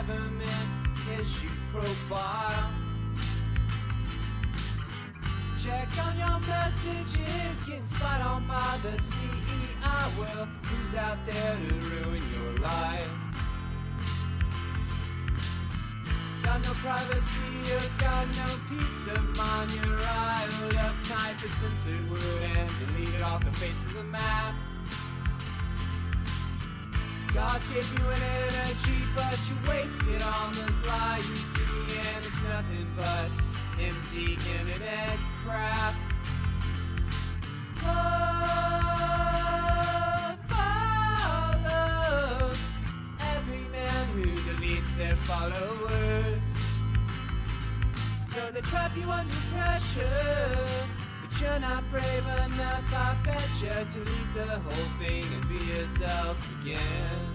government issue profile. Check on your messages, getting spied on by the CEI. Well, who's out there to ruin your life? Got no privacy, or got no peace of mind. You're riled up, type a censored word and delete it off the face of the map. God gave you an energy, but you waste it on this lie you see, and it's nothing but empty internet crap. Love follows every man who deletes their followers. So they trap you under pressure, but you're not brave enough, I betcha, to leave the whole thing and be yourself again.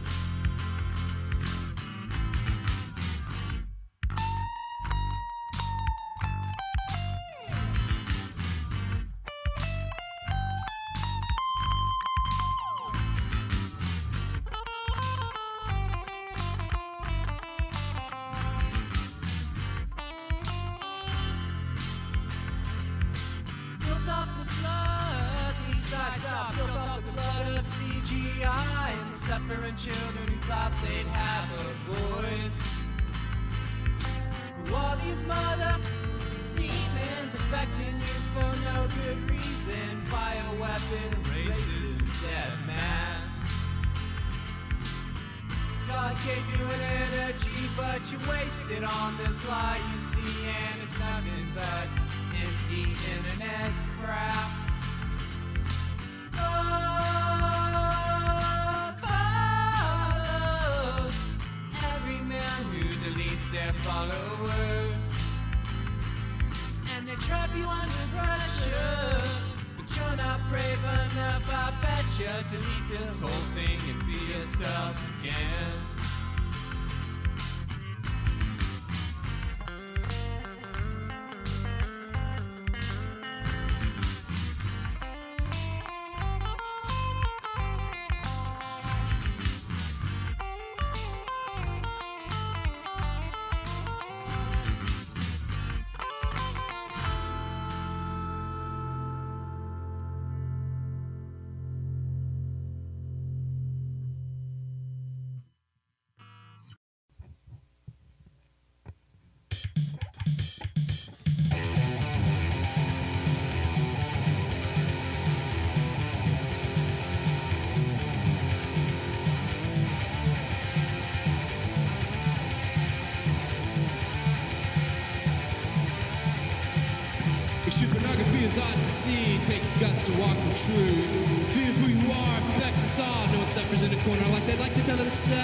Suffering children who thought they'd have a voice. All these mother demons affecting you for no good reason. Bioweapon, racism, death masks. God gave you an energy, but you wasted on this lie you see, and it's nothing but empty internet crap. Their followers, and they trap you under pressure, but you're not brave enough, I betcha, to leave this whole thing and be yourself again. Pornography is odd to see, takes guts to walk the truth. Being who you are affects us all. No one suffers in a corner like they'd like to tell themselves.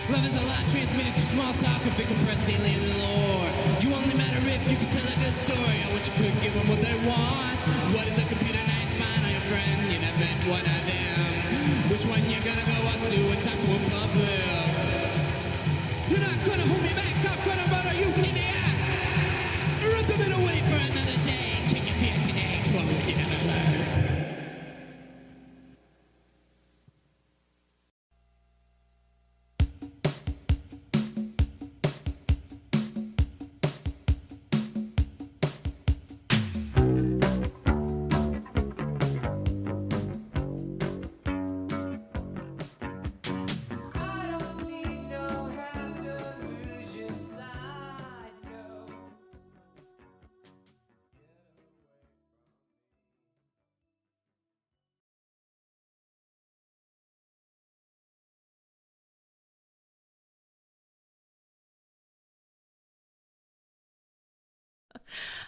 Love is a lie transmitted through small talk of big compressed alien lore. You only matter if you can tell a good story on what you could give them what they want. What is a computer nice mind on your friend? You never met one of them. Which one you gonna go up to and talk to in public? You're not gonna hold me back, not gonna murder you in the act. Rip them in away for another day. Can you feel today? Trouble you never learn.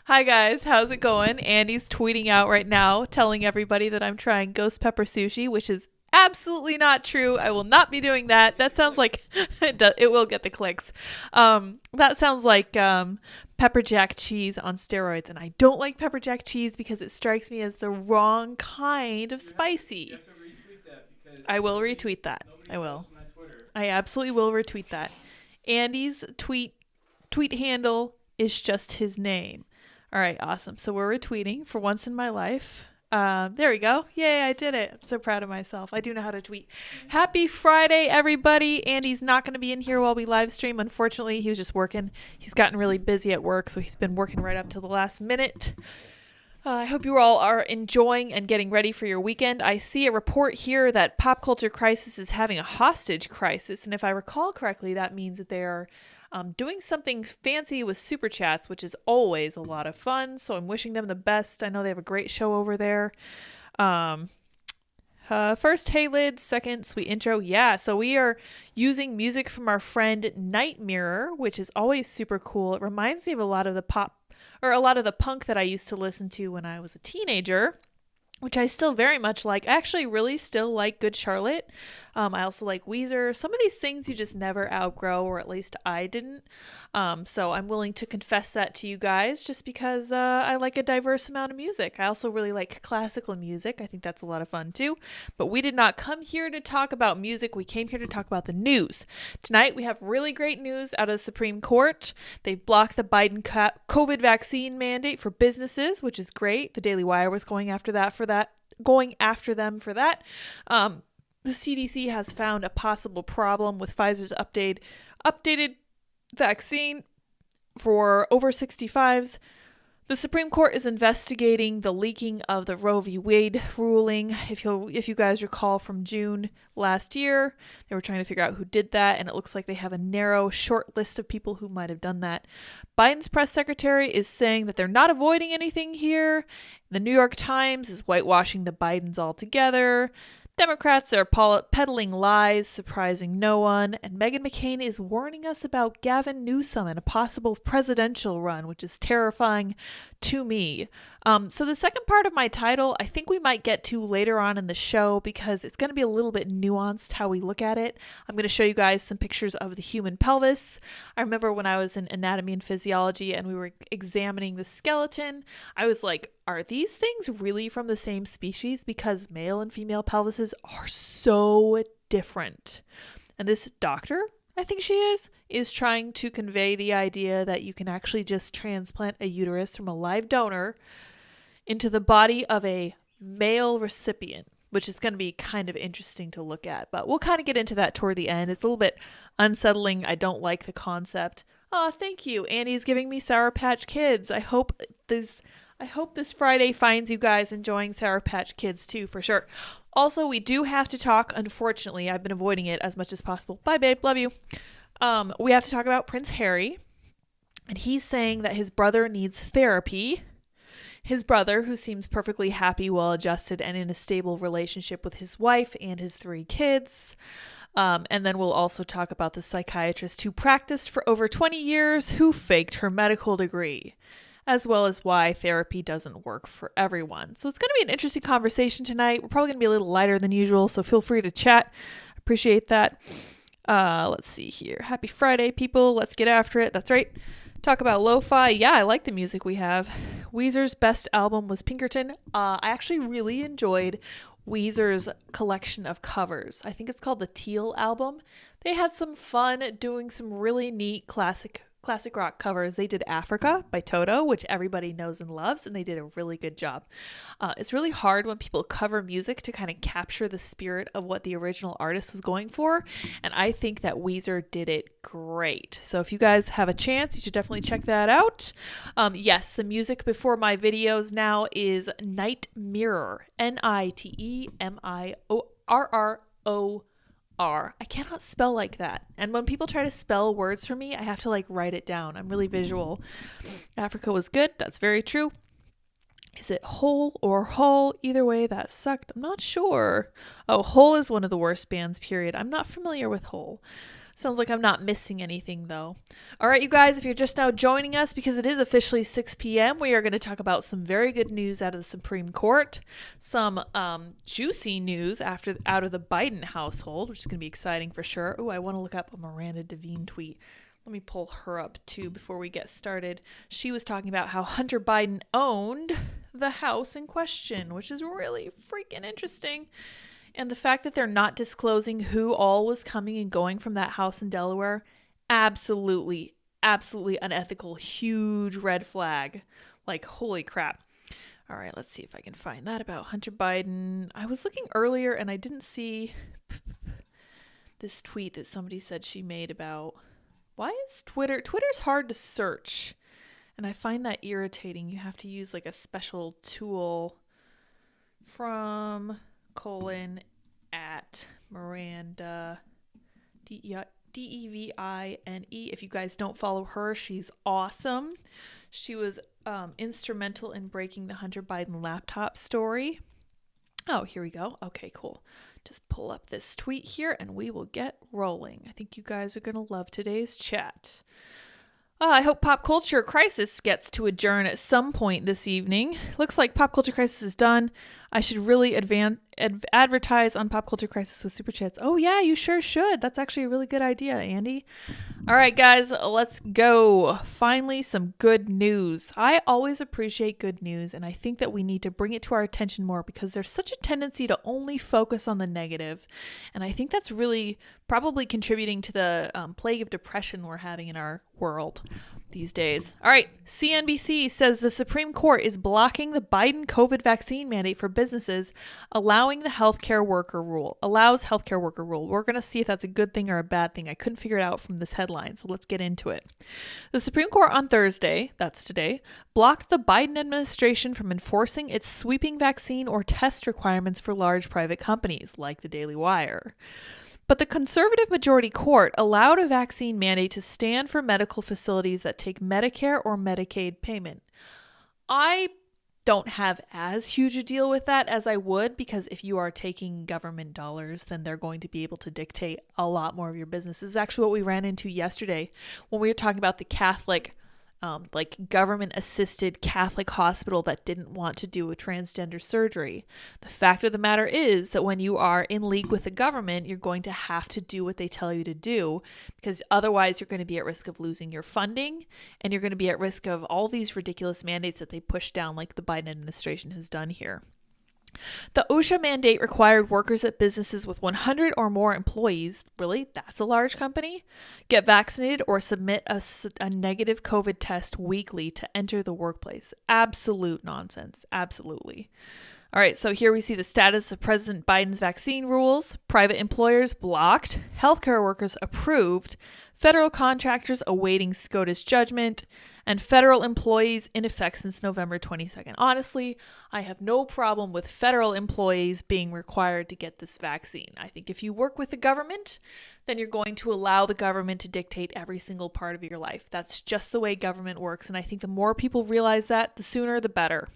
Hi guys, how's it going? Andy's tweeting out right now telling everybody that I'm trying ghost pepper sushi, which is absolutely not true. I will not be doing that. That sounds like it will get the clicks. That sounds like pepper jack cheese on steroids, and I don't like pepper jack cheese because it strikes me as the wrong kind of spicy. You have to retweet that because I will retweet that. I will. I absolutely will retweet that. Andy's tweet handle is just his name. All right, awesome. So we're retweeting for once in my life. There we go. Yay, I did it. I'm so proud of myself. I do know how to tweet. Happy Friday, everybody. Andy's not going to be in here while we live stream. Unfortunately, he was just working. He's gotten really busy at work, so he's been working right up to the last minute. I hope you all are enjoying and getting ready for your weekend. I see a report here that Pop Culture Crisis is having a hostage crisis. And if I recall correctly, that means that they are doing something fancy with super chats, which is always a lot of fun. So I'm wishing them the best. I know they have a great show over there. First, hey Lid. Second, sweet intro. Yeah, so we are using music from our friend Night Mirror, which is always super cool. It reminds me of a lot of the punk that I used to listen to when I was a teenager, which I still very much like. I actually really still like Good Charlotte. I also like Weezer. Some of these things you just never outgrow, or at least I didn't. So I'm willing to confess that to you guys just because I like a diverse amount of music. I also really like classical music. I think that's a lot of fun too. But we did not come here to talk about music. We came here to talk about the news. Tonight we have really great news out of the Supreme Court. They blocked the Biden COVID vaccine mandate for businesses, which is great. The Daily Wire was going after them for that. The CDC has found a possible problem with Pfizer's updated vaccine for over 65s. The Supreme Court is investigating the leaking of the Roe v. Wade ruling. If you guys recall from June last year, they were trying to figure out who did that, and it looks like they have a narrow, short list of people who might have done that. Biden's press secretary is saying that they're not avoiding anything here. The New York Times is whitewashing the Bidens altogether. Democrats are peddling lies, surprising no one, and Meghan McCain is warning us about Gavin Newsom and a possible presidential run, which is terrifying to me. So the second part of my title, I think we might get to later on in the show because it's going to be a little bit nuanced how we look at it. I'm going to show you guys some pictures of the human pelvis. I remember when I was in anatomy and physiology and we were examining the skeleton, I was like, are these things really from the same species? Because male and female pelvises are so different. And this doctor, I think she is trying to convey the idea that you can actually just transplant a uterus from a live donor into the body of a male recipient, which is going to be kind of interesting to look at. But we'll kind of get into that toward the end. It's a little bit unsettling. I don't like the concept. Oh, thank you. Annie's giving me Sour Patch Kids. I hope this Friday finds you guys enjoying Sour Patch Kids too, for sure. Also, we do have to talk, unfortunately, I've been avoiding it as much as possible. Bye, babe. Love you. We have to talk about Prince Harry. And he's saying that his brother needs therapy. His brother, who seems perfectly happy, well-adjusted, and in a stable relationship with his wife and his 3 kids. And then we'll also talk about the psychiatrist who practiced for over 20 years, who faked her medical degree, as well as why therapy doesn't work for everyone. So it's going to be an interesting conversation tonight. We're probably going to be a little lighter than usual, so feel free to chat. Appreciate that. Let's see here. Happy Friday, people. Let's get after it. That's right. Talk about lo-fi. Yeah, I like the music we have. Weezer's best album was Pinkerton. I actually really enjoyed Weezer's collection of covers. I think it's called the Teal album. They had some fun doing some really neat classic rock covers. They did Africa by Toto, which everybody knows and loves, and they did a really good job. It's really hard when people cover music to kind of capture the spirit of what the original artist was going for, and I think that Weezer did it great. So if you guys have a chance, you should definitely check that out. Yes, the music before my videos now is Night Mirror, NITEMIRRO. I cannot spell like that. And when people try to spell words for me, I have to write it down. I'm really visual. Africa was good. That's very true. Is it Hole or Hull? Either way, that sucked. I'm not sure. Oh, Hole is one of the worst bands, period. I'm not familiar with Hole. Sounds like I'm not missing anything, though. All right, you guys, if you're just now joining us, because it is officially 6 p.m., we are going to talk about some very good news out of the Supreme Court, some juicy news out of the Biden household, which is going to be exciting for sure. Oh, I want to look up a Miranda Devine tweet. Let me pull her up, too, before we get started. She was talking about how Hunter Biden owned the house in question, which is really freaking interesting. And the fact that they're not disclosing who all was coming and going from that house in Delaware, absolutely unethical, huge red flag. Holy crap. All right, let's see if I can find that about Hunter Biden. I was looking earlier and I didn't see this tweet that somebody said she made about why is Twitter's hard to search. And I find that irritating. You have to use like a special tool from at Miranda Devine. If you guys don't follow her, she's awesome. She was instrumental in breaking the Hunter Biden laptop story. Oh, here we go. Okay, cool. Just pull up this tweet here and we will get rolling. I think you guys are going to love today's chat. I hope Pop Culture Crisis gets to adjourn at some point this evening. Looks like Pop Culture Crisis is done. I should really advertise on Pop Culture Crisis with Super Chats. Oh yeah, you sure should. That's actually a really good idea, Andy. All right, guys, let's go. Finally, some good news. I always appreciate good news, and I think that we need to bring it to our attention more because there's such a tendency to only focus on the negative. And I think that's really probably contributing to the plague of depression we're having in our world these days. All right, CNBC says the Supreme Court is blocking the Biden COVID vaccine mandate for businesses, allows healthcare worker rule. We're going to see if that's a good thing or a bad thing. I couldn't figure it out from this headline, so let's get into it. The Supreme Court on Thursday, that's today, blocked the Biden administration from enforcing its sweeping vaccine or test requirements for large private companies like the Daily Wire. But the conservative majority court allowed a vaccine mandate to stand for medical facilities that take Medicare or Medicaid payment. I don't have as huge a deal with that as I would, because if you are taking government dollars, then they're going to be able to dictate a lot more of your business. This is actually what we ran into yesterday when we were talking about the Catholic government-assisted Catholic hospital that didn't want to do a transgender surgery. The fact of the matter is that when you are in league with the government, you're going to have to do what they tell you to do, because otherwise you're going to be at risk of losing your funding, and you're going to be at risk of all these ridiculous mandates that they push down like the Biden administration has done here. The OSHA mandate required workers at businesses with 100 or more employees, really, that's a large company, get vaccinated or submit a negative COVID test weekly to enter the workplace. Absolute nonsense. Absolutely. All right, so here we see the status of President Biden's vaccine rules. Private employers blocked, healthcare workers approved, federal contractors awaiting SCOTUS judgment, and federal employees in effect since November 22nd. Honestly, I have no problem with federal employees being required to get this vaccine. I think if you work with the government, then you're going to allow the government to dictate every single part of your life. That's just the way government works, and I think the more people realize that, the sooner the better.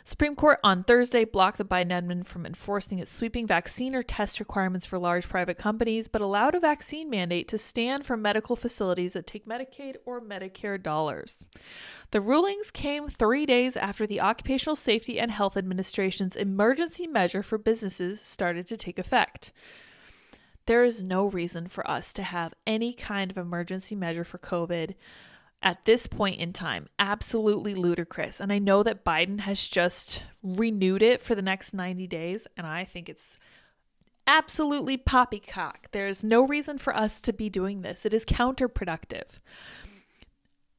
Supreme Court on Thursday blocked the Biden admin from enforcing its sweeping vaccine or test requirements for large private companies, but allowed a vaccine mandate to stand for medical facilities that take Medicaid or Medicare dollars. The rulings came 3 days after the Occupational Safety and Health Administration's emergency measure for businesses started to take effect. There is no reason for us to have any kind of emergency measure for COVID at this point in time. Absolutely ludicrous. And I know that Biden has just renewed it for the next 90 days, and I think it's absolutely poppycock. There's no reason for us to be doing this. It is counterproductive.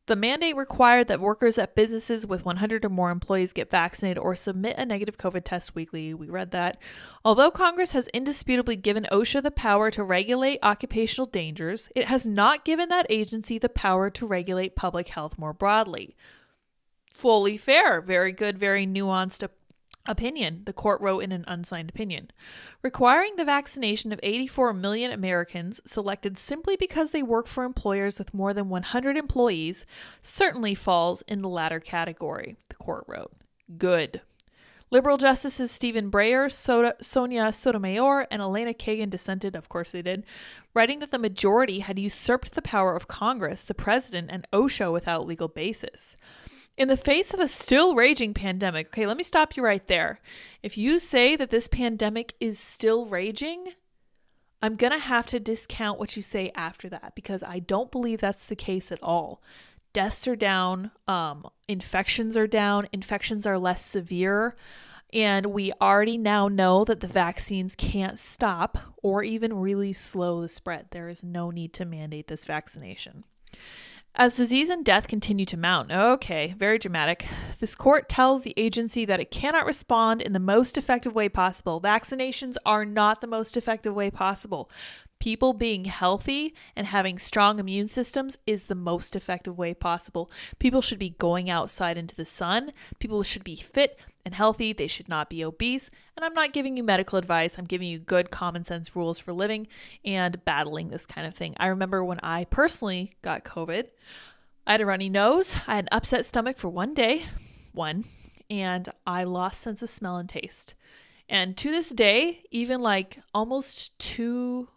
The mandate required that workers at businesses with 100 or more employees get vaccinated or submit a negative COVID test weekly. We read that. Although Congress has indisputably given OSHA the power to regulate occupational dangers, it has not given that agency the power to regulate public health more broadly. Fully fair. Very good, very nuanced opinion, the court wrote in an unsigned opinion. Requiring the vaccination of 84 million Americans selected simply because they work for employers with more than 100 employees certainly falls in the latter category, the court wrote. Good. Liberal Justices Stephen Breyer, Sonia Sotomayor, and Elena Kagan dissented, of course they did, writing that the majority had usurped the power of Congress, the president, and OSHA without legal basis. In the face of a still raging pandemic, okay, let me stop you right there. If you say that this pandemic is still raging, I'm going to have to discount what you say after that, because I don't believe that's the case at all. Deaths are down, infections are down, infections are less severe, and we already now know that the vaccines can't stop or even really slow the spread. There is no need to mandate this vaccination. As disease and death continue to mount, okay, very dramatic, this court tells the agency that it cannot respond in the most effective way possible. Vaccinations are not the most effective way possible. People being healthy and having strong immune systems is the most effective way possible. People should be going outside into the sun. People should be fit and healthy. They should not be obese. And I'm not giving you medical advice. I'm giving you good common sense rules for living and battling this kind of thing. I remember when I personally got COVID, I had a runny nose. I had an upset stomach for one day, and I lost sense of smell and taste. And to this day, even like almost two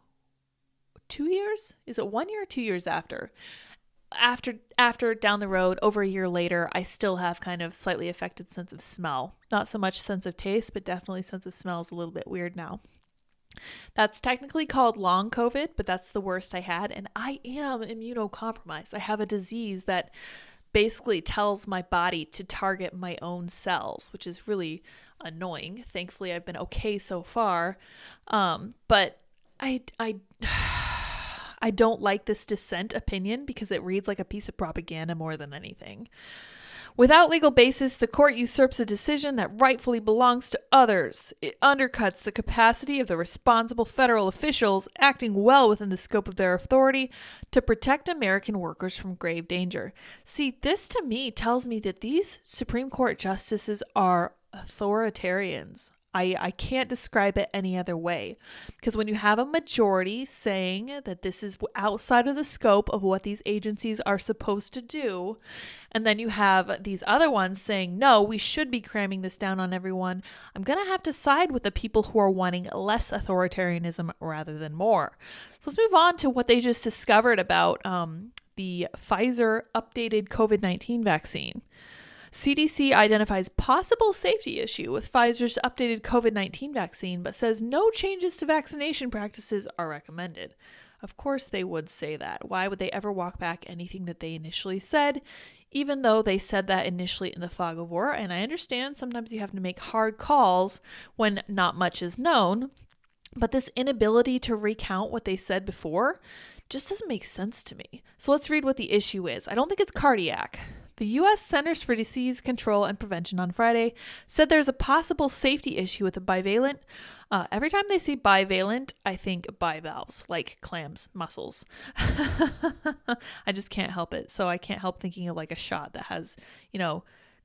years? Is it 1 year or 2 years after down the road, over a year later, I still have kind of slightly affected sense of smell. Not so much sense of taste, but definitely sense of smell is a little bit weird now. That's technically called long COVID, but that's the worst I had. And I am immunocompromised. I have a disease that basically tells my body to target my own cells, which is really annoying. Thankfully, I've been okay so far. But I don't like this dissent opinion because it reads like a piece of propaganda more than anything. Without legal basis, the court usurps a decision that rightfully belongs to others. It undercuts the capacity of the responsible federal officials acting well within the scope of their authority to protect American workers from grave danger. See, this to me tells me that these Supreme Court justices are authoritarians. I can't describe it any other way, because when you have a majority saying that this is outside of the scope of what these agencies are supposed to do, and then you have these other ones saying, no, we should be cramming this down on everyone, I'm going to have to side with the people who are wanting less authoritarianism rather than more. So let's move on to what they just discovered about the Pfizer updated COVID-19 vaccine. CDC identifies possible safety issue with Pfizer's updated COVID-19 vaccine, but says no changes to vaccination practices are recommended. Of course they would say that. Why would they ever walk back anything that they initially said, even though they said that initially in the fog of war? And I understand sometimes you have to make hard calls when not much is known, but this inability to recount what they said before just doesn't make sense to me. So let's read what the issue is. I don't think it's cardiac. The U.S. Centers for Disease Control and Prevention on Friday said there's a possible safety issue with a bivalent. Every time they see bivalent, I think bivalves, like clams, mussels. I just can't help it. So I can't help thinking of like a shot that has,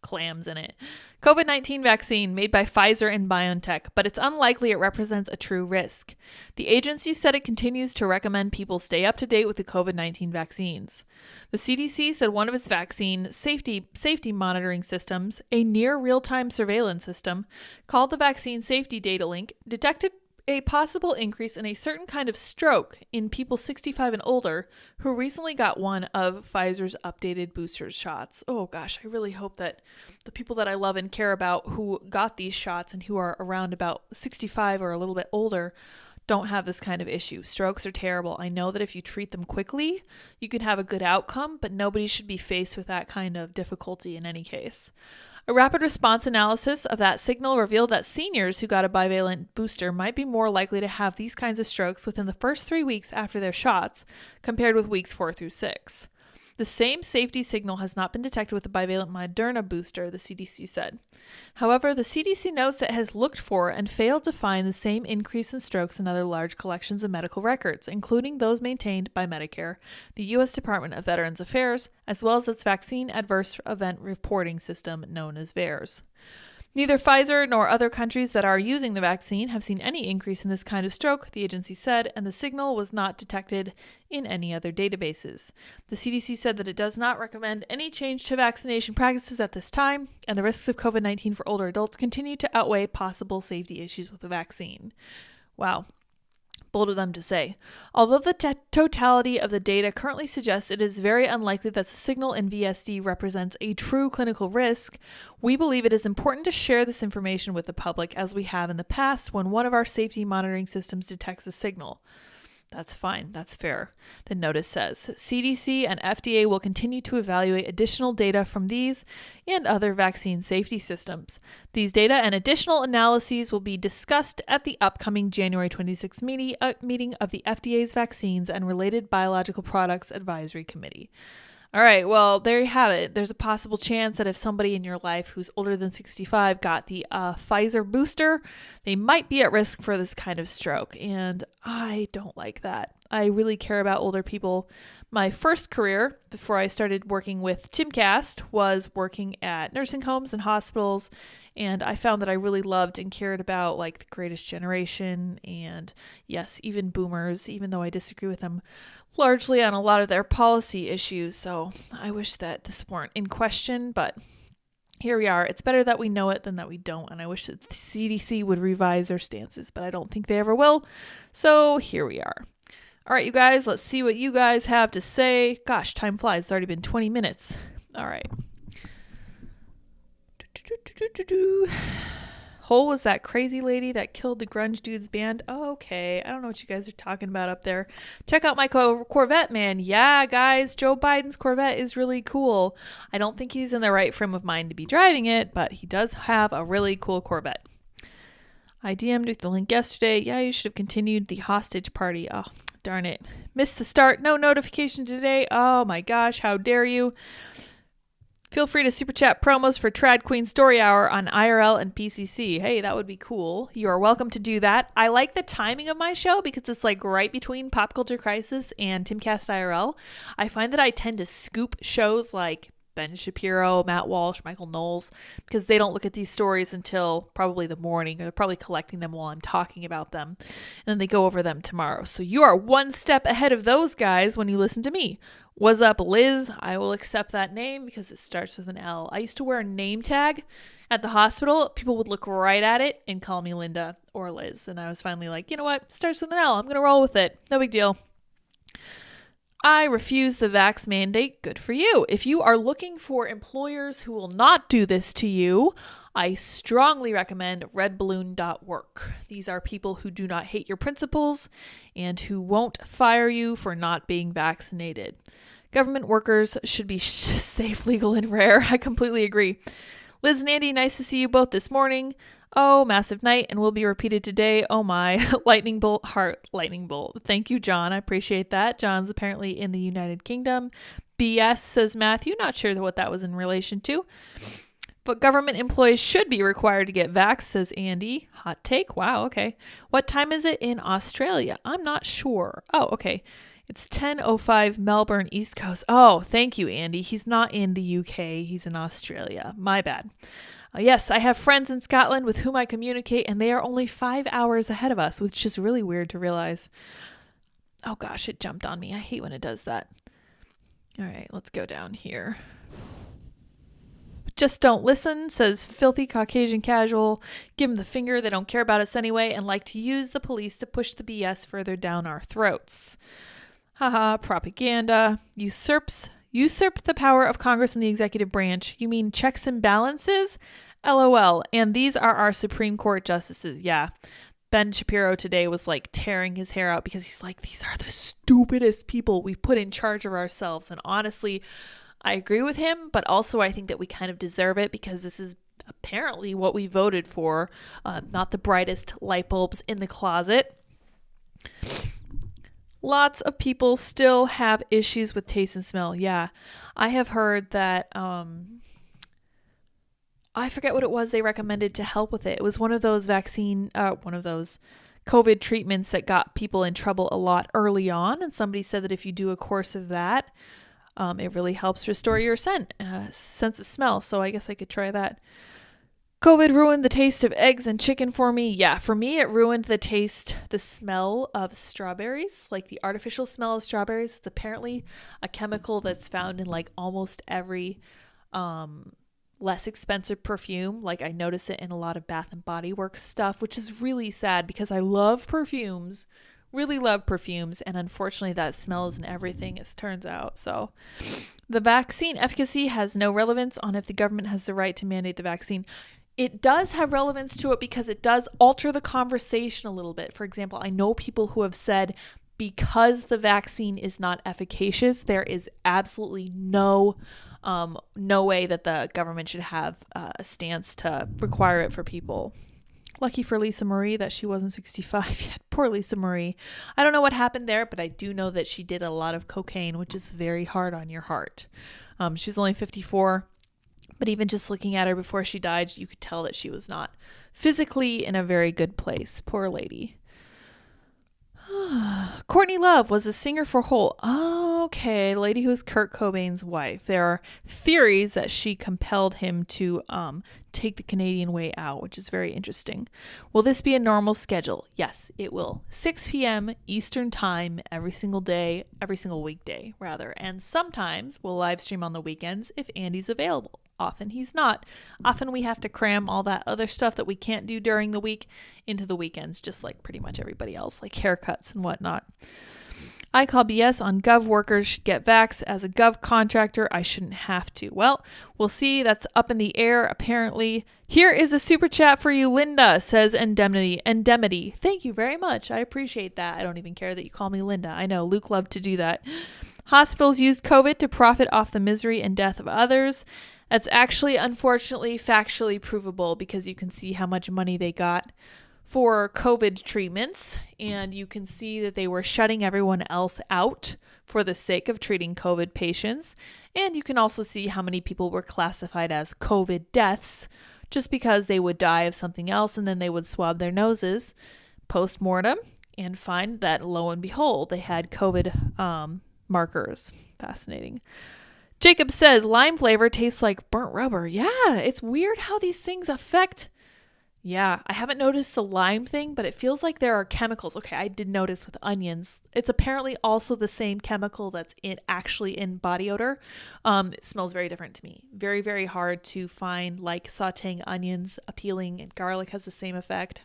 clams in it. COVID-19 vaccine made by Pfizer and BioNTech, but it's unlikely it represents a true risk. The agency said it continues to recommend people stay up to date with the COVID-19 vaccines. The CDC said one of its vaccine safety monitoring systems, a near real-time surveillance system called the Vaccine Safety Data Link, detected a possible increase in a certain kind of stroke in people 65 and older who recently got one of Pfizer's updated booster shots. Oh gosh, I really hope that the people that I love and care about who got these shots and who are around about 65 or a little bit older don't have this kind of issue. Strokes are terrible. I know that if you treat them quickly, you can have a good outcome, but nobody should be faced with that kind of difficulty in any case. A rapid response analysis of that signal revealed that seniors who got a bivalent booster might be more likely to have these kinds of strokes within the first 3 weeks after their shots, compared with weeks 4 through 6. The same safety signal has not been detected with the bivalent Moderna booster, the CDC said. However, the CDC notes that it has looked for and failed to find the same increase in strokes in other large collections of medical records, including those maintained by Medicare, the U.S. Department of Veterans Affairs, as well as its Vaccine Adverse Event Reporting System known as VAERS. Neither Pfizer nor other countries that are using the vaccine have seen any increase in this kind of stroke, the agency said, and the signal was not detected in any other databases. The CDC said that it does not recommend any change to vaccination practices at this time, and the risks of COVID-19 for older adults continue to outweigh possible safety issues with the vaccine. Wow. Bold of them to say. Although the totality of the data currently suggests it is very unlikely that the signal in VSD represents a true clinical risk, we believe it is important to share this information with the public as we have in the past when one of our safety monitoring systems detects a signal. That's fine. That's fair. The notice says, CDC and FDA will continue to evaluate additional data from these and other vaccine safety systems. These data and additional analyses will be discussed at the upcoming January 26th meeting of the FDA's Vaccines and Related Biological Products Advisory Committee. All right, well, there you have it. There's a possible chance that if somebody in your life who's older than 65 got the Pfizer booster, they might be at risk for this kind of stroke. And I don't like that. I really care about older people. My first career, before I started working with Timcast, was working at nursing homes and hospitals. And I found that I really loved and cared about like the greatest generation and, yes, even boomers, even though I disagree with them largely on a lot of their policy issues. So I wish that this weren't in question, but here we are. It's better that we know it than that we don't. And I wish that the CDC would revise their stances, but I don't think they ever will. So here we are. All right, you guys, let's see what you guys have to say. Gosh, time flies. It's already been 20 minutes. All right. Hole was that crazy lady that killed the grunge dude's band. Oh, okay. I don't know what you guys are talking about up there. Check out my Corvette, man. Yeah, guys, Joe Biden's Corvette is really cool. I don't think he's in the right frame of mind to be driving it, but he does have a really cool Corvette. I DM'd with the link yesterday. Yeah, you should have continued the hostage party. Oh, darn it. Missed the start. No notification today. Oh my gosh, how dare you. Feel free to super chat promos for Trad Queen Story Hour on IRL and PCC. Hey, that would be cool. You are welcome to do that. I like the timing of my show because it's like right between Pop Culture Crisis and Timcast IRL. I find that I tend to scoop shows like Ben Shapiro, Matt Walsh, Michael Knowles, because they don't look at these stories until probably the morning, or they're probably collecting them while I'm talking about them, and then they go over them tomorrow. So you are one step ahead of those guys when you listen to me. What's up, Liz? I will accept that name because it starts with an L. I used to wear a name tag at the hospital. People would look right at it and call me Linda or Liz, and I was finally like, you know what? It starts with an L. I'm going to roll with it. No big deal. I refuse the vax mandate. Good for you. If you are looking for employers who will not do this to you, I strongly recommend redballoon.work. These are people who do not hate your principles and who won't fire you for not being vaccinated. Government workers should be safe, legal, and rare. I completely agree. Liz and Andy, nice to see you both this morning. Oh, massive night and will be repeated today. Oh my, lightning bolt, heart, lightning bolt. Thank you, John. I appreciate that. John's apparently in the United Kingdom. BS, says Matthew. Not sure what that was in relation to. But government employees should be required to get vaxxed, says Andy. Hot take. Wow, okay. What time is it in Australia? I'm not sure. Oh, okay. It's 10:05 Melbourne, East Coast. Oh, thank you, Andy. He's not in the UK. He's in Australia. My bad. Yes, I have friends in Scotland with whom I communicate, and they are only 5 hours ahead of us, which is really weird to realize. Oh gosh, it jumped on me. I hate when it does that. All right, let's go down here. Just don't listen, says filthy Caucasian casual. Give them the finger. They don't care about us anyway and like to use the police to push the BS further down our throats. Haha, propaganda. Usurped the power of Congress and the executive branch. You mean checks and balances? LOL. And these are our Supreme Court justices. Yeah. Ben Shapiro today was like tearing his hair out because he's like, these are the stupidest people we've put in charge of ourselves. And honestly, I agree with him, but also I think that we kind of deserve it because this is apparently what we voted for. Not the brightest light bulbs in the closet. Lots of people still have issues with taste and smell. Yeah, I have heard that, I forget what it was they recommended to help with it. It was one of those COVID treatments that got people in trouble a lot early on. And somebody said that if you do a course of that, it really helps restore your sense of smell. So I guess I could try that. COVID ruined the taste of eggs and chicken for me. Yeah, for me, it ruined the smell of strawberries, like the artificial smell of strawberries. It's apparently a chemical that's found in like almost every less expensive perfume. Like I notice it in a lot of Bath and Body Works stuff, which is really sad because I love perfumes, really love perfumes. And unfortunately that smell is in everything, it turns out. So the vaccine efficacy has no relevance on if the government has the right to mandate the vaccine. It does have relevance to it because it does alter the conversation a little bit. For example, I know people who have said because the vaccine is not efficacious, there is absolutely no way that the government should have a stance to require it for people. Lucky for Lisa Marie that she wasn't 65 yet. Poor Lisa Marie. I don't know what happened there, but I do know that she did a lot of cocaine, which is very hard on your heart. She was only 54, but even just looking at her before she died, you could tell that she was not physically in a very good place. Poor lady. Courtney Love was a singer for Hole. Oh, okay, lady who's Kurt Cobain's wife. There are theories that she compelled him to take the Canadian way out, which is very interesting. Will this be a normal schedule? Yes, it will. 6 p.m. Eastern Time every single day, every single weekday, rather. And sometimes we'll live stream on the weekends if Andy's available. Often he's not. Often we have to cram all that other stuff that we can't do during the week into the weekends, just like pretty much everybody else, like haircuts and whatnot. I call BS on Gov workers should get vax. As a Gov contractor, I shouldn't have to. Well, we'll see. That's up in the air, apparently. Here is a super chat for you, Linda, says Endemity. Thank you very much. I appreciate that. I don't even care that you call me Linda. I know Luke loved to do that. Hospitals used COVID to profit off the misery and death of others. That's actually, unfortunately, factually provable because you can see how much money they got for COVID treatments, and you can see that they were shutting everyone else out for the sake of treating COVID patients. And you can also see how many people were classified as COVID deaths just because they would die of something else, and then they would swab their noses post-mortem and find that, lo and behold, they had COVID markers. Fascinating. Jacob says, lime flavor tastes like burnt rubber. Yeah, it's weird how these things affect. Yeah, I haven't noticed the lime thing, but it feels like there are chemicals. Okay, I did notice with onions. It's apparently also the same chemical that's actually in body odor. It smells very different to me. Very, very hard to find, like sauteing onions appealing, and garlic has the same effect.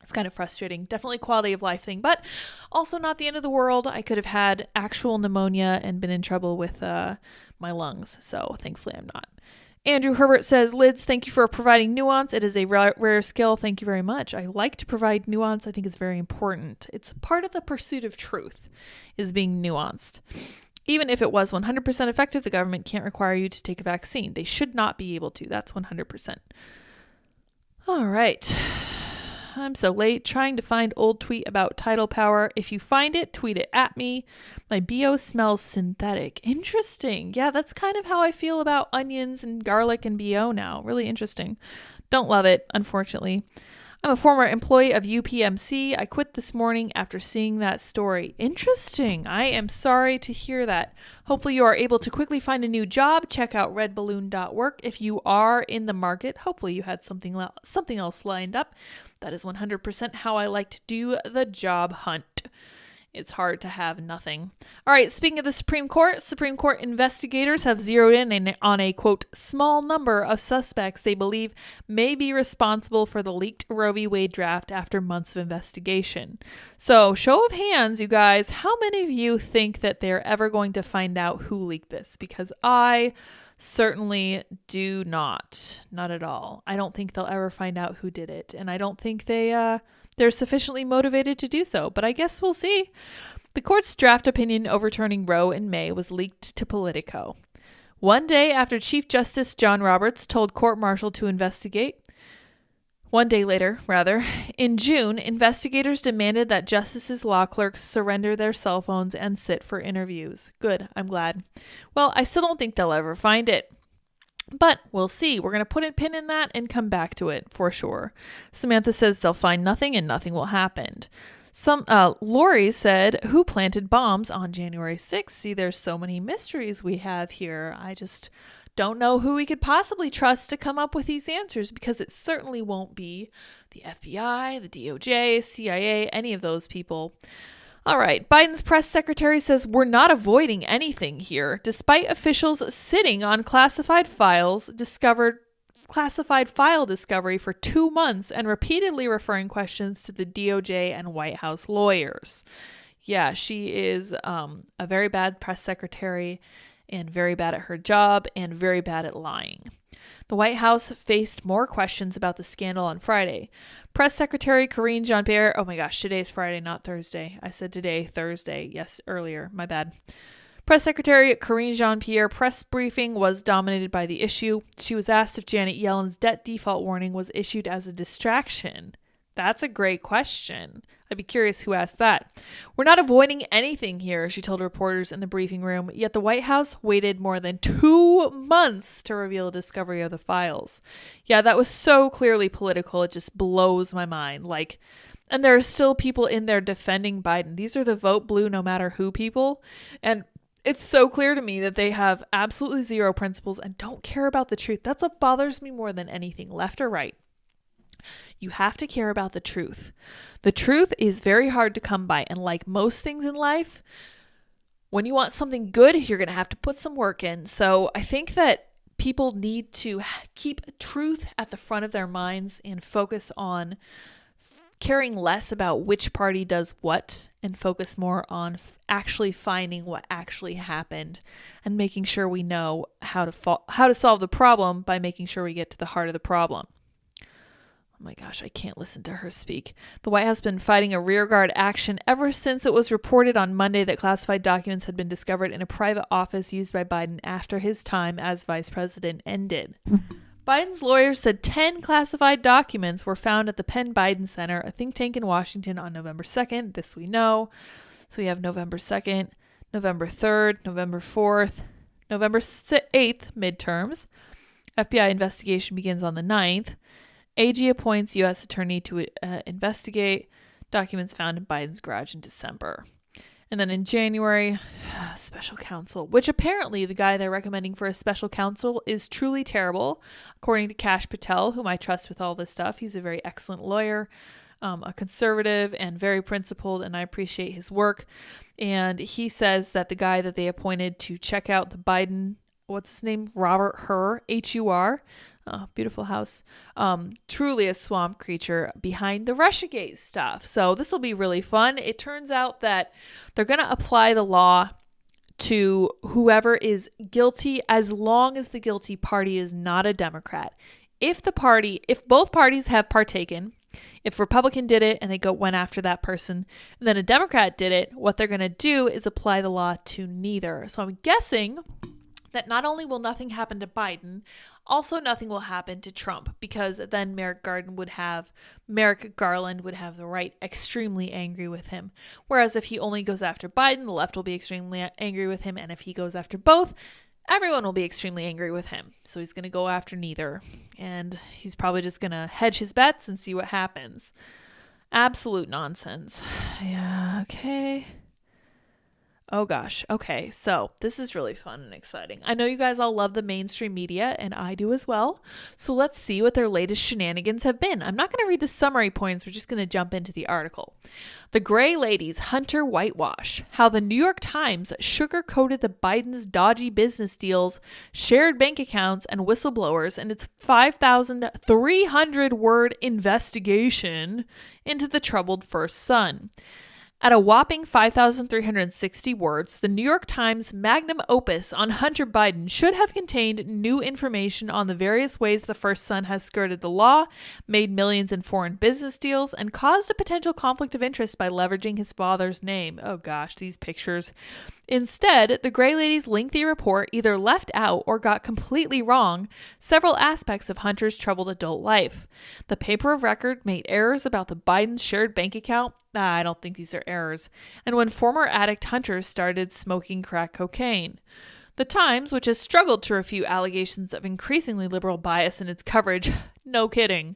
It's kind of frustrating. Definitely quality of life thing, but also not the end of the world. I could have had actual pneumonia and been in trouble with my lungs, so thankfully I'm not. Andrew Herbert says, Lids, thank you for providing nuance. It is a rare skill. Thank you very much. I like to provide nuance. I think it's very important. It's part of the pursuit of truth is being nuanced. Even if it was 100% effective, the government can't require you to take a vaccine. They should not be able to. That's 100%. All right. I'm so late trying to find old tweet about tidal power. If you find it, tweet it at me. My BO smells synthetic. Interesting. Yeah, that's kind of how I feel about onions and garlic and BO now. Really interesting. Don't love it, unfortunately. I'm a former employee of UPMC. I quit this morning after seeing that story. Interesting. I am sorry to hear that. Hopefully you are able to quickly find a new job. Check out redballoon.work if you are in the market. Hopefully you had something else lined up. That is 100% how I like to do the job hunt. It's hard to have nothing. All right, speaking of the Supreme Court investigators have zeroed in on a, quote, small number of suspects they believe may be responsible for the leaked Roe v. Wade draft after months of investigation. So, show of hands, you guys, how many of you think that they're ever going to find out who leaked this? Because I certainly do not. Not at all. I don't think they'll ever find out who did it. And I don't think they're sufficiently motivated to do so, but I guess we'll see. The court's draft opinion overturning Roe in May was leaked to Politico. One day after Chief Justice John Roberts told court-martial to investigate, one day later, in June, investigators demanded that justices' law clerks surrender their cell phones and sit for interviews. Good, I'm glad. Well, I still don't think they'll ever find it. But we'll see. We're going to put a pin in that and come back to it for sure. Samantha says they'll find nothing and nothing will happen. Lori said, who planted bombs on January 6th? See, there's so many mysteries we have here. I just don't know who we could possibly trust to come up with these answers because it certainly won't be the FBI, the DOJ, CIA, any of those people. All right, Biden's press secretary says we're not avoiding anything here, despite officials sitting on classified file discovery for 2 months and repeatedly referring questions to the DOJ and White House lawyers. Yeah, she is a very bad press secretary and very bad at her job and very bad at lying. The White House faced more questions about the scandal on Friday. Press Secretary Karine Jean-Pierre, oh my gosh, today's Friday, not Thursday. I said today, Thursday. Yes, earlier, my bad. Press Secretary Karine Jean-Pierre's press briefing was dominated by the issue. She was asked if Janet Yellen's debt default warning was issued as a distraction. That's a great question. I'd be curious who asked that. We're not avoiding anything here, she told reporters in the briefing room, yet the White House waited more than 2 months to reveal the discovery of the files. Yeah, that was so clearly political, it just blows my mind. And there are still people in there defending Biden. These are the vote blue no matter who people. And it's so clear to me that they have absolutely zero principles and don't care about the truth. That's what bothers me more than anything, left or right. You have to care about the truth. The truth is very hard to come by. And like most things in life, when you want something good, you're going to have to put some work in. So I think that people need to keep truth at the front of their minds and focus on caring less about which party does what and focus more on actually finding what actually happened and making sure we know how to solve the problem by making sure we get to the heart of the problem. Oh my gosh, I can't listen to her speak. The White House has been fighting a rearguard action ever since it was reported on Monday that classified documents had been discovered in a private office used by Biden after his time as vice president ended. Biden's lawyers said 10 classified documents were found at the Penn Biden Center, a think tank in Washington, on November 2nd. This we know. So we have November 2nd, November 3rd, November 4th, November 8th, midterms. FBI investigation begins on the 9th. AG appoints U.S. attorney to investigate documents found in Biden's garage in December. And then in January, special counsel, which apparently the guy they're recommending for a special counsel is truly terrible, according to Kash Patel, whom I trust with all this stuff. He's a very excellent lawyer, a conservative and very principled, and I appreciate his work. And he says that the guy that they appointed to check out the Biden, what's his name? Robert Hur, H-U-R, beautiful house. Truly a swamp creature behind the Russiagate stuff. So this will be really fun. It turns out that they're going to apply the law to whoever is guilty as long as the guilty party is not a Democrat. If both parties have partaken, if Republican did it and they went after that person, and then a Democrat did it, what they're going to do is apply the law to neither. So I'm guessing that not only will nothing happen to Biden, also nothing will happen to Trump, because then Merrick Garland would have the right extremely angry with him. Whereas if he only goes after Biden, the left will be extremely angry with him. And if he goes after both, everyone will be extremely angry with him. So he's going to go after neither. And he's probably just going to hedge his bets and see what happens. Absolute nonsense. Yeah, okay. Oh gosh. Okay. So this is really fun and exciting. I know you guys all love the mainstream media, and I do as well. So let's see what their latest shenanigans have been. I'm not going to read the summary points. We're just going to jump into the article. The Gray Ladies Hunter Whitewash: How the New York Times Sugar-Coated the Biden's Dodgy Business Deals, Shared Bank Accounts, and Whistleblowers in its 5,300-word investigation into the troubled first son. At a whopping 5,360 words, the New York Times magnum opus on Hunter Biden should have contained new information on the various ways the first son has skirted the law, made millions in foreign business deals, and caused a potential conflict of interest by leveraging his father's name. Oh gosh, these pictures. Instead, the Gray Lady's lengthy report either left out or got completely wrong several aspects of Hunter's troubled adult life. The paper of record made errors about the Biden's shared bank account. I don't think these are errors. And when former addict Hunter started smoking crack cocaine. The Times, which has struggled to refute allegations of increasingly liberal bias in its coverage, no kidding,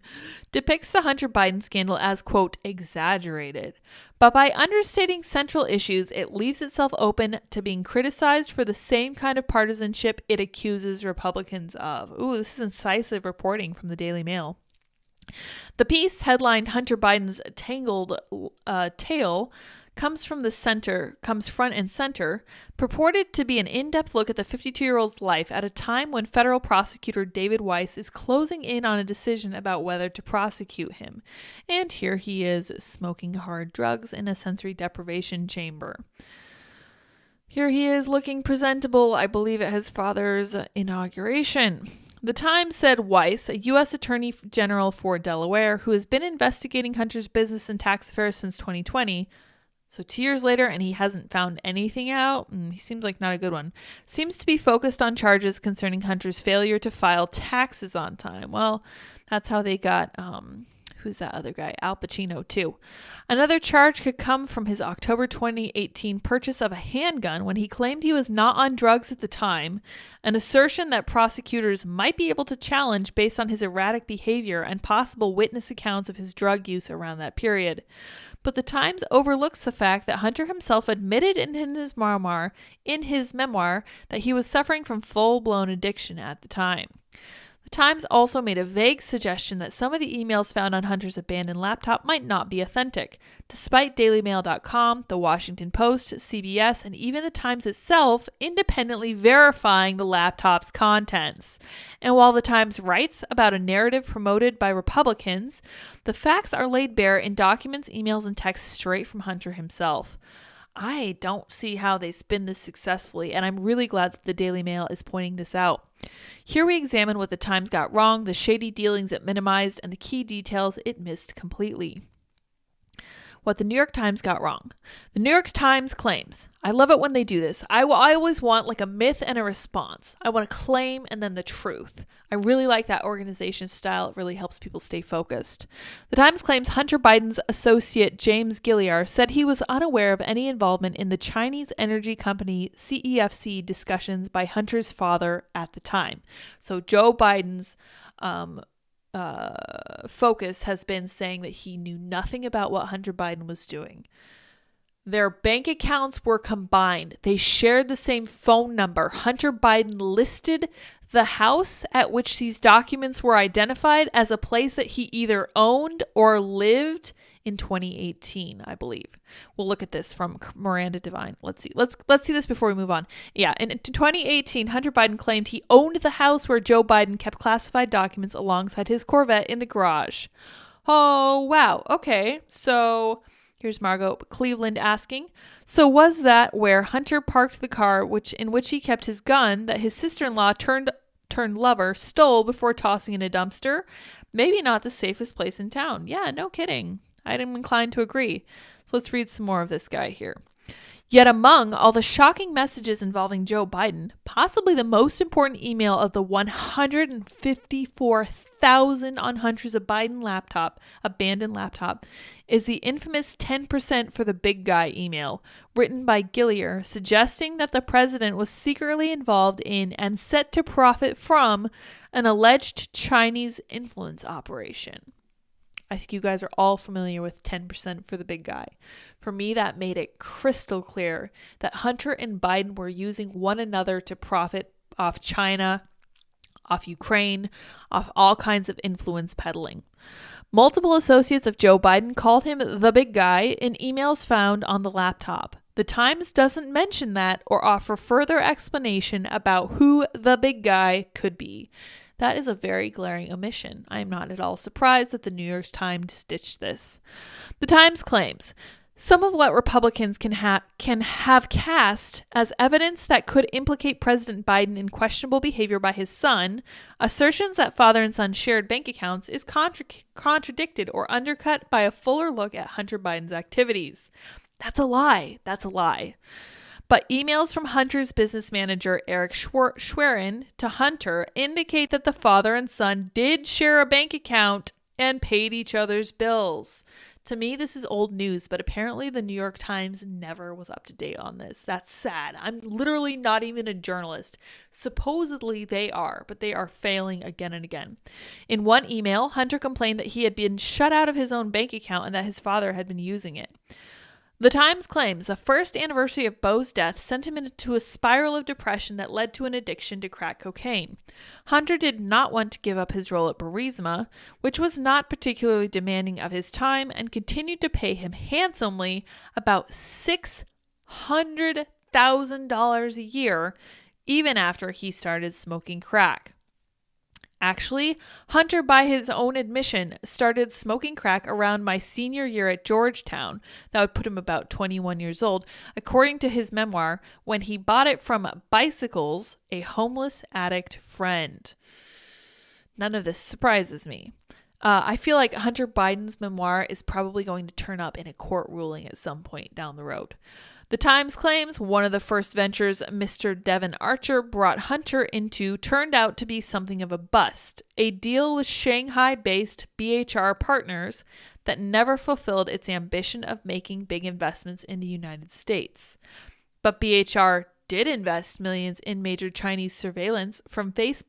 depicts the Hunter Biden scandal as, quote, exaggerated. But by understating central issues, it leaves itself open to being criticized for the same kind of partisanship it accuses Republicans of. Ooh, this is incisive reporting from the Daily Mail. The piece, headlined Hunter Biden's Tangled Tale, comes front and center, purported to be an in-depth look at the 52-year-old's life at a time when federal prosecutor David Weiss is closing in on a decision about whether to prosecute him. And here he is, smoking hard drugs in a sensory deprivation chamber. Here he is looking presentable, I believe, at his father's inauguration. The Times said Weiss, a U.S. Attorney General for Delaware, who has been investigating Hunter's business and tax affairs since 2020, So 2 years later, and he hasn't found anything out. He seems like not a good one. Seems to be focused on charges concerning Hunter's failure to file taxes on time. Well, that's how they got, who's that other guy? Al Pacino, too. Another charge could come from his October 2018 purchase of a handgun when he claimed he was not on drugs at the time, an assertion that prosecutors might be able to challenge based on his erratic behavior and possible witness accounts of his drug use around that period. But the Times overlooks the fact that Hunter himself admitted in his memoir that he was suffering from full-blown addiction at the time. The Times also made a vague suggestion that some of the emails found on Hunter's abandoned laptop might not be authentic, despite DailyMail.com, The Washington Post, CBS, and even the Times itself independently verifying the laptop's contents. And while the Times writes about a narrative promoted by Republicans, the facts are laid bare in documents, emails, and texts straight from Hunter himself. I don't see how they spin this successfully, and I'm really glad that the Daily Mail is pointing this out. Here we examine what the Times got wrong, the shady dealings it minimized, and the key details it missed completely. What the New York Times got wrong. The New York Times claims, I love it when they do this. I always want like a myth and a response. I want a claim and then the truth. I really like that organization style. It really helps people stay focused. The Times claims Hunter Biden's associate James Gilliar said he was unaware of any involvement in the Chinese energy company CEFC discussions by Hunter's father at the time. So Joe Biden's focus has been saying that he knew nothing about what Hunter Biden was doing. Their bank accounts were combined. They shared the same phone number. Hunter Biden listed the house at which these documents were identified as a place that he either owned or lived in 2018, I believe. We'll look at this from Miranda Devine. Let's see this before we move on. Yeah, in 2018, Hunter Biden claimed he owned the house where Joe Biden kept classified documents alongside his Corvette in the garage. Oh, wow. Okay, so here's Margot Cleveland asking, so was that where Hunter parked the car in which he kept his gun that his sister-in-law turned lover stole before tossing in a dumpster? Maybe not the safest place in town. Yeah, no kidding. I'm inclined to agree. So let's read some more of this guy here. Yet among all the shocking messages involving Joe Biden, possibly the most important email of the 154,000 on Hunter's abandoned laptop, is the infamous 10% for the big guy email, written by Gilliar, suggesting that the president was secretly involved in and set to profit from an alleged Chinese influence operation. I think you guys are all familiar with 10% for the big guy. For me, that made it crystal clear that Hunter and Biden were using one another to profit off China, off Ukraine, off all kinds of influence peddling. Multiple associates of Joe Biden called him the big guy in emails found on the laptop. The Times doesn't mention that or offer further explanation about who the big guy could be. That is a very glaring omission. I am not at all surprised that the New York Times ditched this. The Times claims some of what Republicans can have cast as evidence that could implicate President Biden in questionable behavior by his son, assertions that father and son shared bank accounts, is contradicted or undercut by a fuller look at Hunter Biden's activities. That's a lie. That's a lie. But emails from Hunter's business manager, Eric Schwerin, to Hunter indicate that the father and son did share a bank account and paid each other's bills. To me, this is old news, but apparently the New York Times never was up to date on this. That's sad. I'm literally not even a journalist. Supposedly they are, but they are failing again and again. In one email, Hunter complained that he had been shut out of his own bank account and that his father had been using it. The Times claims the first anniversary of Bo's death sent him into a spiral of depression that led to an addiction to crack cocaine. Hunter did not want to give up his role at Burisma, which was not particularly demanding of his time, and continued to pay him handsomely about $600,000 a year, even after he started smoking crack. Actually, Hunter, by his own admission, started smoking crack around my senior year at Georgetown. That would put him about 21 years old, according to his memoir, when he bought it from Bicycles, a homeless addict friend. None of this surprises me. I feel like Hunter Biden's memoir is probably going to turn up in a court ruling at some point down the road. The Times claims one of the first ventures Mr. Devon Archer brought Hunter into turned out to be something of a bust, a deal with Shanghai-based BHR partners that never fulfilled its ambition of making big investments in the United States. But BHR did invest millions in major Chinese surveillance from Face++,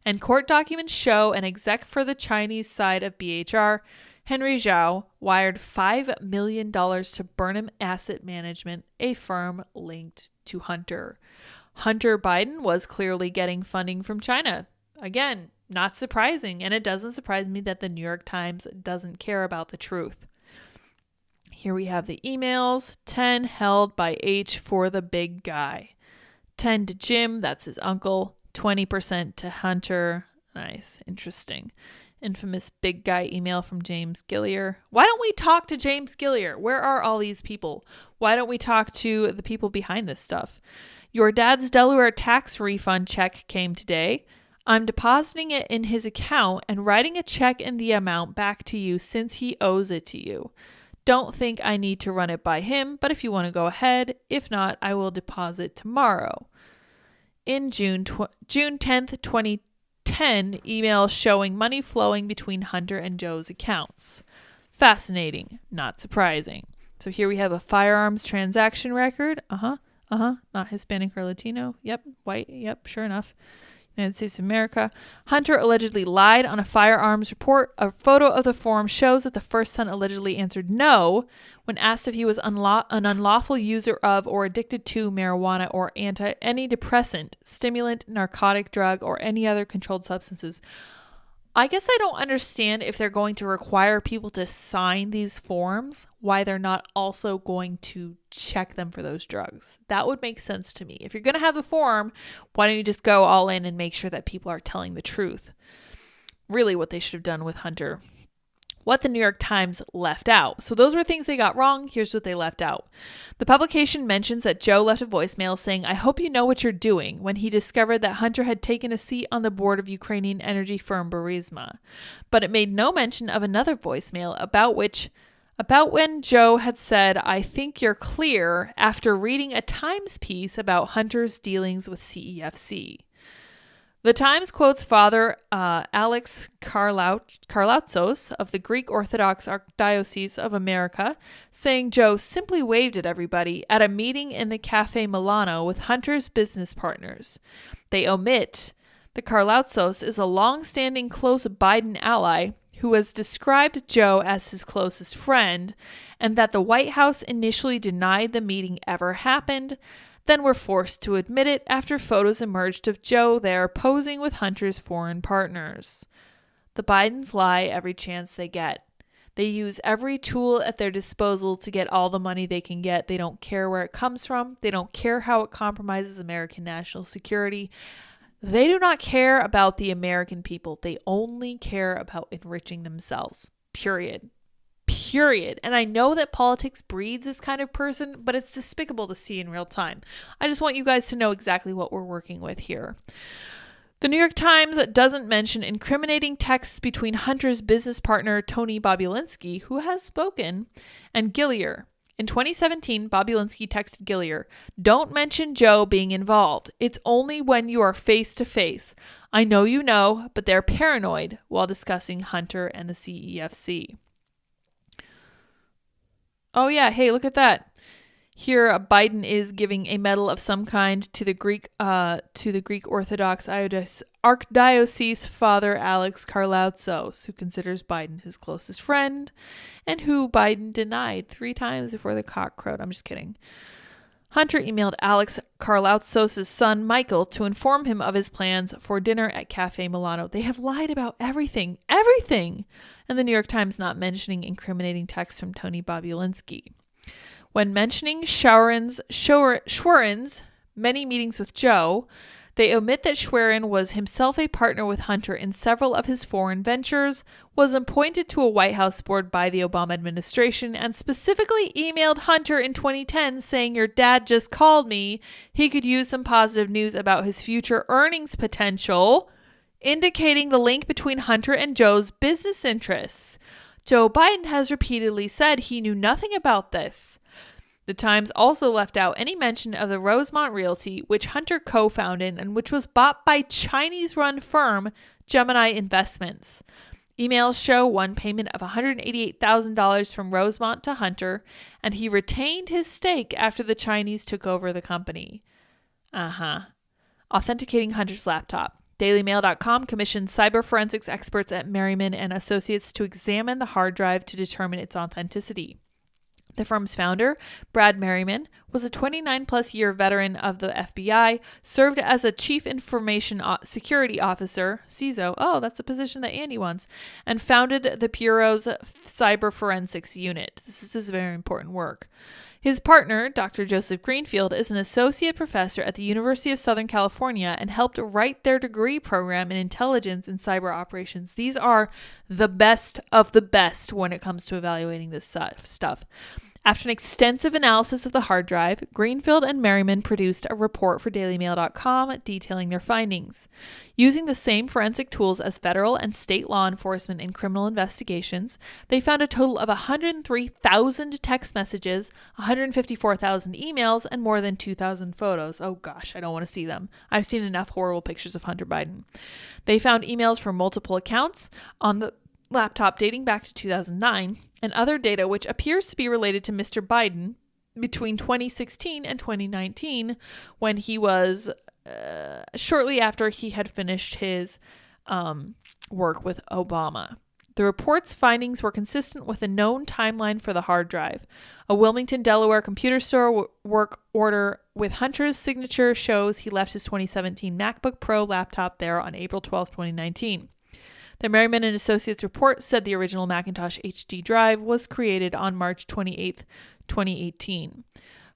and court documents show an exec for the Chinese side of BHR, Henry Zhao, wired $5 million to Burnham Asset Management, a firm linked to Hunter. Hunter Biden was clearly getting funding from China. Again, not surprising, and it doesn't surprise me that the New York Times doesn't care about the truth. Here we have the emails. 10 held by H for the big guy. 10 to Jim, that's his uncle. 20% to Hunter. Nice, interesting. Infamous big guy email from James Gillier. Why don't we talk to James Gillier? Where are all these people? Why don't we talk to the people behind this stuff? Your dad's Delaware tax refund check came today. I'm depositing it in his account and writing a check in the amount back to you since he owes it to you. Don't think I need to run it by him, but if you want to go ahead, if not, I will deposit tomorrow. In June 10th, 2010, email showing money flowing between Hunter and Joe's accounts. Fascinating, not surprising. So here we have a firearms transaction record. Not Hispanic or Latino. Yep, white. Yep, sure enough. United States of America. Hunter allegedly lied on a firearms report. A photo of the form shows that the first son allegedly answered no when asked if he was an unlawful user of or addicted to marijuana or any depressant, stimulant, narcotic drug, or any other controlled substances. I guess I don't understand if they're going to require people to sign these forms, why they're not also going to check them for those drugs. That would make sense to me. If you're going to have the form, why don't you just go all in and make sure that people are telling the truth? Really what they should have done with Hunter. What the New York Times left out. So those were things they got wrong. Here's what they left out. The publication mentions that Joe left a voicemail saying, "I hope you know what you're doing," when he discovered that Hunter had taken a seat on the board of Ukrainian energy firm Burisma. But it made no mention of another voicemail about when Joe had said, "I think you're clear," after reading a Times piece about Hunter's dealings with CEFC. The Times quotes Father Alex Karlatzos of the Greek Orthodox Archdiocese of America, saying Joe simply waved at everybody at a meeting in the Cafe Milano with Hunter's business partners. They omit that Karlatzos is a long-standing close Biden ally who has described Joe as his closest friend, and that the White House initially denied the meeting ever happened, then were forced to admit it after photos emerged of Joe there posing with Hunter's foreign partners. The Bidens lie every chance they get. They use every tool at their disposal to get all the money they can get. They don't care where it comes from. They don't care how it compromises American national security. They do not care about the American people. They only care about enriching themselves. Period. And I know that politics breeds this kind of person, but it's despicable to see in real time. I just want you guys to know exactly what we're working with here. The New York Times doesn't mention incriminating texts between Hunter's business partner, Tony Bobulinski, who has spoken, and Gillier. In 2017, Bobulinski texted Gillier, "Don't mention Joe being involved. It's only when you are face to face. I know you know, but they're paranoid," while discussing Hunter and the CEFC. Oh yeah, hey, look at that. Here, Biden is giving a medal of some kind to the Greek Orthodox Archdiocese Father Alex Karlatzos, who considers Biden his closest friend, and who Biden denied 3 times before the cock crowed. I'm just kidding. Hunter emailed Alex Karlatzos' son, Michael, to inform him of his plans for dinner at Cafe Milano. They have lied about everything. And the New York Times not mentioning incriminating texts from Tony Bobulinski. When mentioning Schwerin's many meetings with Joe, they omit that Schwerin was himself a partner with Hunter in several of his foreign ventures, was appointed to a White House board by the Obama administration, and specifically emailed Hunter in 2010 saying, "Your dad just called me. He could use some positive news about his future earnings potential," indicating the link between Hunter and Joe's business interests. Joe Biden has repeatedly said he knew nothing about this. The Times also left out any mention of the Rosemont Realty, which Hunter co-founded and which was bought by Chinese-run firm Gemini Investments. Emails show one payment of $188,000 from Rosemont to Hunter, and he retained his stake after the Chinese took over the company. Authenticating Hunter's laptop. DailyMail.com commissioned cyber forensics experts at Merriman and Associates to examine the hard drive to determine its authenticity. The firm's founder, Brad Merriman, was a 29-plus year veteran of the FBI, served as a Chief Information Security Officer, CISO, oh, that's a position that Andy wants, and founded the Bureau's Cyber Forensics Unit. This is very important work. His partner, Dr. Joseph Greenfield, is an associate professor at the University of Southern California and helped write their degree program in intelligence and cyber operations. These are the best of the best when it comes to evaluating this stuff. After an extensive analysis of the hard drive, Greenfield and Merriman produced a report for DailyMail.com detailing their findings. Using the same forensic tools as federal and state law enforcement in criminal investigations, they found a total of 103,000 text messages, 154,000 emails, and more than 2,000 photos. Oh gosh, I don't want to see them. I've seen enough horrible pictures of Hunter Biden. They found emails from multiple accounts on the laptop dating back to 2009 and other data which appears to be related to Mr. Biden between 2016 and 2019 when he was shortly after he had finished his work with Obama. The report's findings were consistent with a known timeline for the hard drive. A Wilmington, Delaware computer store work order with Hunter's signature shows he left his 2017 MacBook Pro laptop there on April 12, 2019. The Merriman & Associates report said the original Macintosh HD drive was created on March 28, 2018.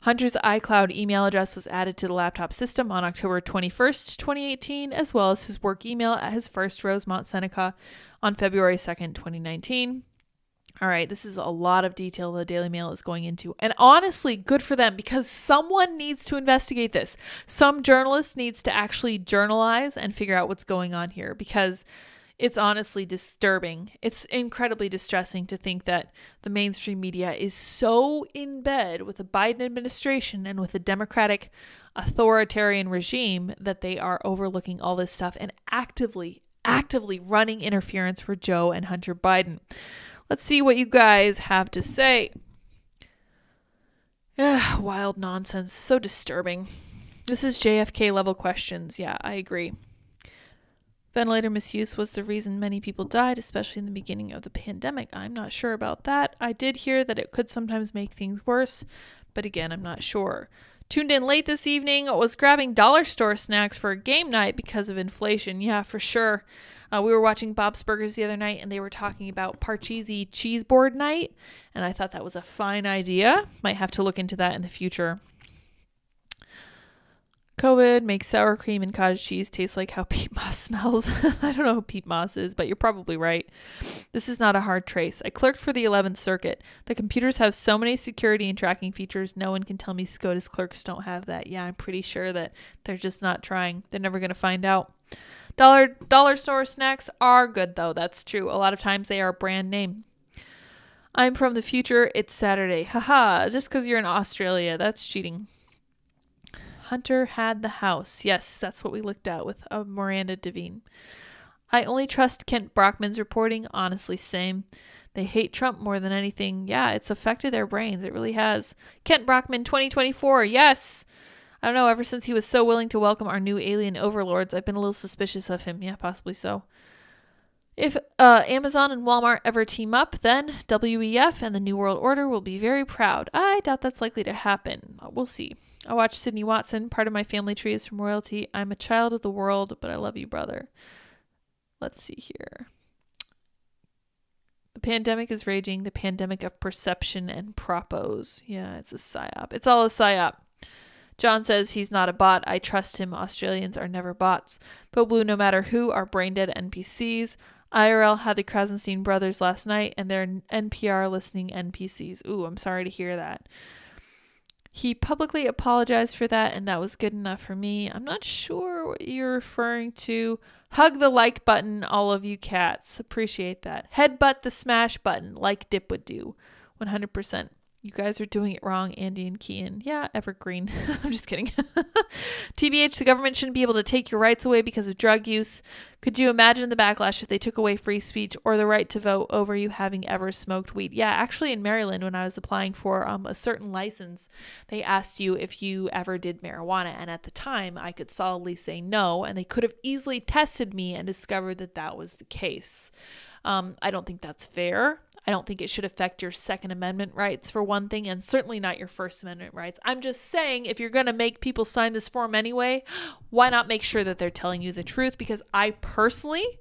Hunter's iCloud email address was added to the laptop system on October 21, 2018, as well as his work email at his first Rosemont Seneca on February 2, 2019. All right, this is a lot of detail the Daily Mail is going into. And honestly, good for them because someone needs to investigate this. Some journalist needs to actually journalize and figure out what's going on here because it's honestly disturbing. It's incredibly distressing to think that the mainstream media is so in bed with the Biden administration and with the Democratic authoritarian regime that they are overlooking all this stuff and actively running interference for Joe and Hunter Biden. Let's see what you guys have to say. Wild nonsense. So disturbing. This is JFK level questions. Yeah, I agree. Ventilator misuse was the reason many people died, especially in the beginning of the pandemic. I'm not sure about that. I did hear that it could sometimes make things worse, but again, I'm not sure. Tuned in late this evening, was grabbing dollar store snacks for a game night because of inflation. Yeah, for sure. We were watching Bob's Burgers the other night, and they were talking about Parcheesi cheese board night, and I thought that was a fine idea. Might have to look into that in the future. COVID makes sour cream and cottage cheese taste like how peat moss smells. I don't know who peat moss is, but you're probably right. This is not a hard trace. I clerked for the 11th Circuit. The computers have so many security and tracking features, no one can tell me SCOTUS clerks don't have that. Yeah, I'm pretty sure that they're just not trying. They're never going to find out. Dollar store snacks are good, though. That's true. A lot of times they are brand name. I'm from the future. It's Saturday. Haha, just because you're in Australia. That's cheating. Hunter had the house. Yes, that's what we looked at with Miranda Devine. I only trust Kent Brockman's reporting. Honestly, same. They hate Trump more than anything. Yeah, it's affected their brains. It really has. Kent Brockman 2024. Yes. I don't know. Ever since he was so willing to welcome our new alien overlords, I've been a little suspicious of him. Yeah, possibly so. If Amazon and Walmart ever team up, then WEF and the New World Order will be very proud. I doubt that's likely to happen. We'll see. I watched Sydney Watson. Part of my family tree is from royalty. I'm a child of the world, but I love you, brother. Let's see here. The pandemic is raging. The pandemic of perception and propos. Yeah, it's a psyop. It's all a psyop. John says he's not a bot. I trust him. Australians are never bots. Vote blue no matter who are brain-dead NPCs. IRL had the Krasenstein brothers last night and they're NPR listening NPCs. Ooh, I'm sorry to hear that. He publicly apologized for that, and that was good enough for me. I'm not sure what you're referring to. Hug the like button, all of you cats. Appreciate that. Headbutt the smash button, like Dip would do. 100%. You guys are doing it wrong, Andy and Kian. Yeah, evergreen. I'm just kidding. TBH, the government shouldn't be able to take your rights away because of drug use. Could you imagine the backlash if they took away free speech or the right to vote over you having ever smoked weed? Yeah, actually in Maryland, when I was applying for a certain license, they asked you if you ever did marijuana. And at the time, I could solidly say no. And they could have easily tested me and discovered that that was the case. I don't think that's fair. I don't think it should affect your Second Amendment rights, for one thing, and certainly not your First Amendment rights. I'm just saying, if you're going to make people sign this form anyway, why not make sure that they're telling you the truth? Because I personally,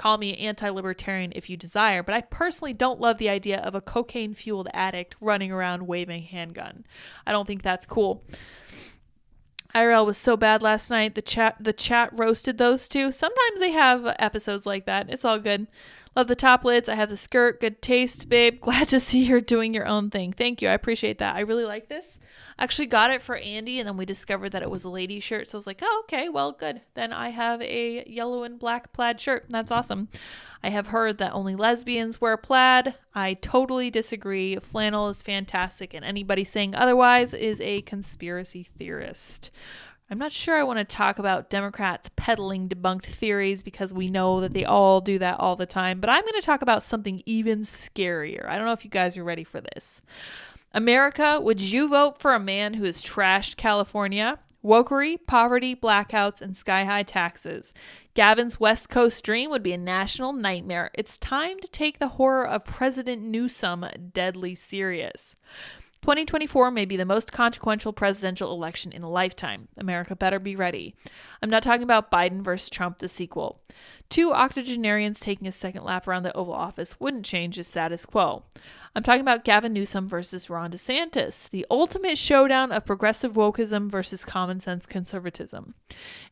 call me anti-libertarian if you desire, but I personally don't love the idea of a cocaine-fueled addict running around waving a handgun. I don't think that's cool. IRL was so bad last night. The chat roasted those two. Sometimes they have episodes like that. It's all good. Love the top lids. I have the skirt. Good taste, babe. Glad to see you're doing your own thing. Thank you. I appreciate that. I really like this. I actually got it for Andy, and then we discovered that it was a lady shirt. So I was like, oh, okay, well, good. Then I have a yellow and black plaid shirt. That's awesome. I have heard that only lesbians wear plaid. I totally disagree. Flannel is fantastic, and anybody saying otherwise is a conspiracy theorist. I'm not sure I want to talk about Democrats peddling debunked theories because we know that they all do that all the time, but I'm going to talk about something even scarier. I don't know if you guys are ready for this. America, would you vote for a man who has trashed California? Wokery, poverty, blackouts, and sky-high taxes. Gavin's West Coast dream would be a national nightmare. It's time to take the horror of President Newsom deadly serious. 2024 may be the most consequential presidential election in a lifetime. America better be ready. I'm not talking about Biden versus Trump, the sequel. 2 octogenarians taking a second lap around the Oval Office wouldn't change the status quo. I'm talking about Gavin Newsom versus Ron DeSantis, the ultimate showdown of progressive wokeism versus common sense conservatism.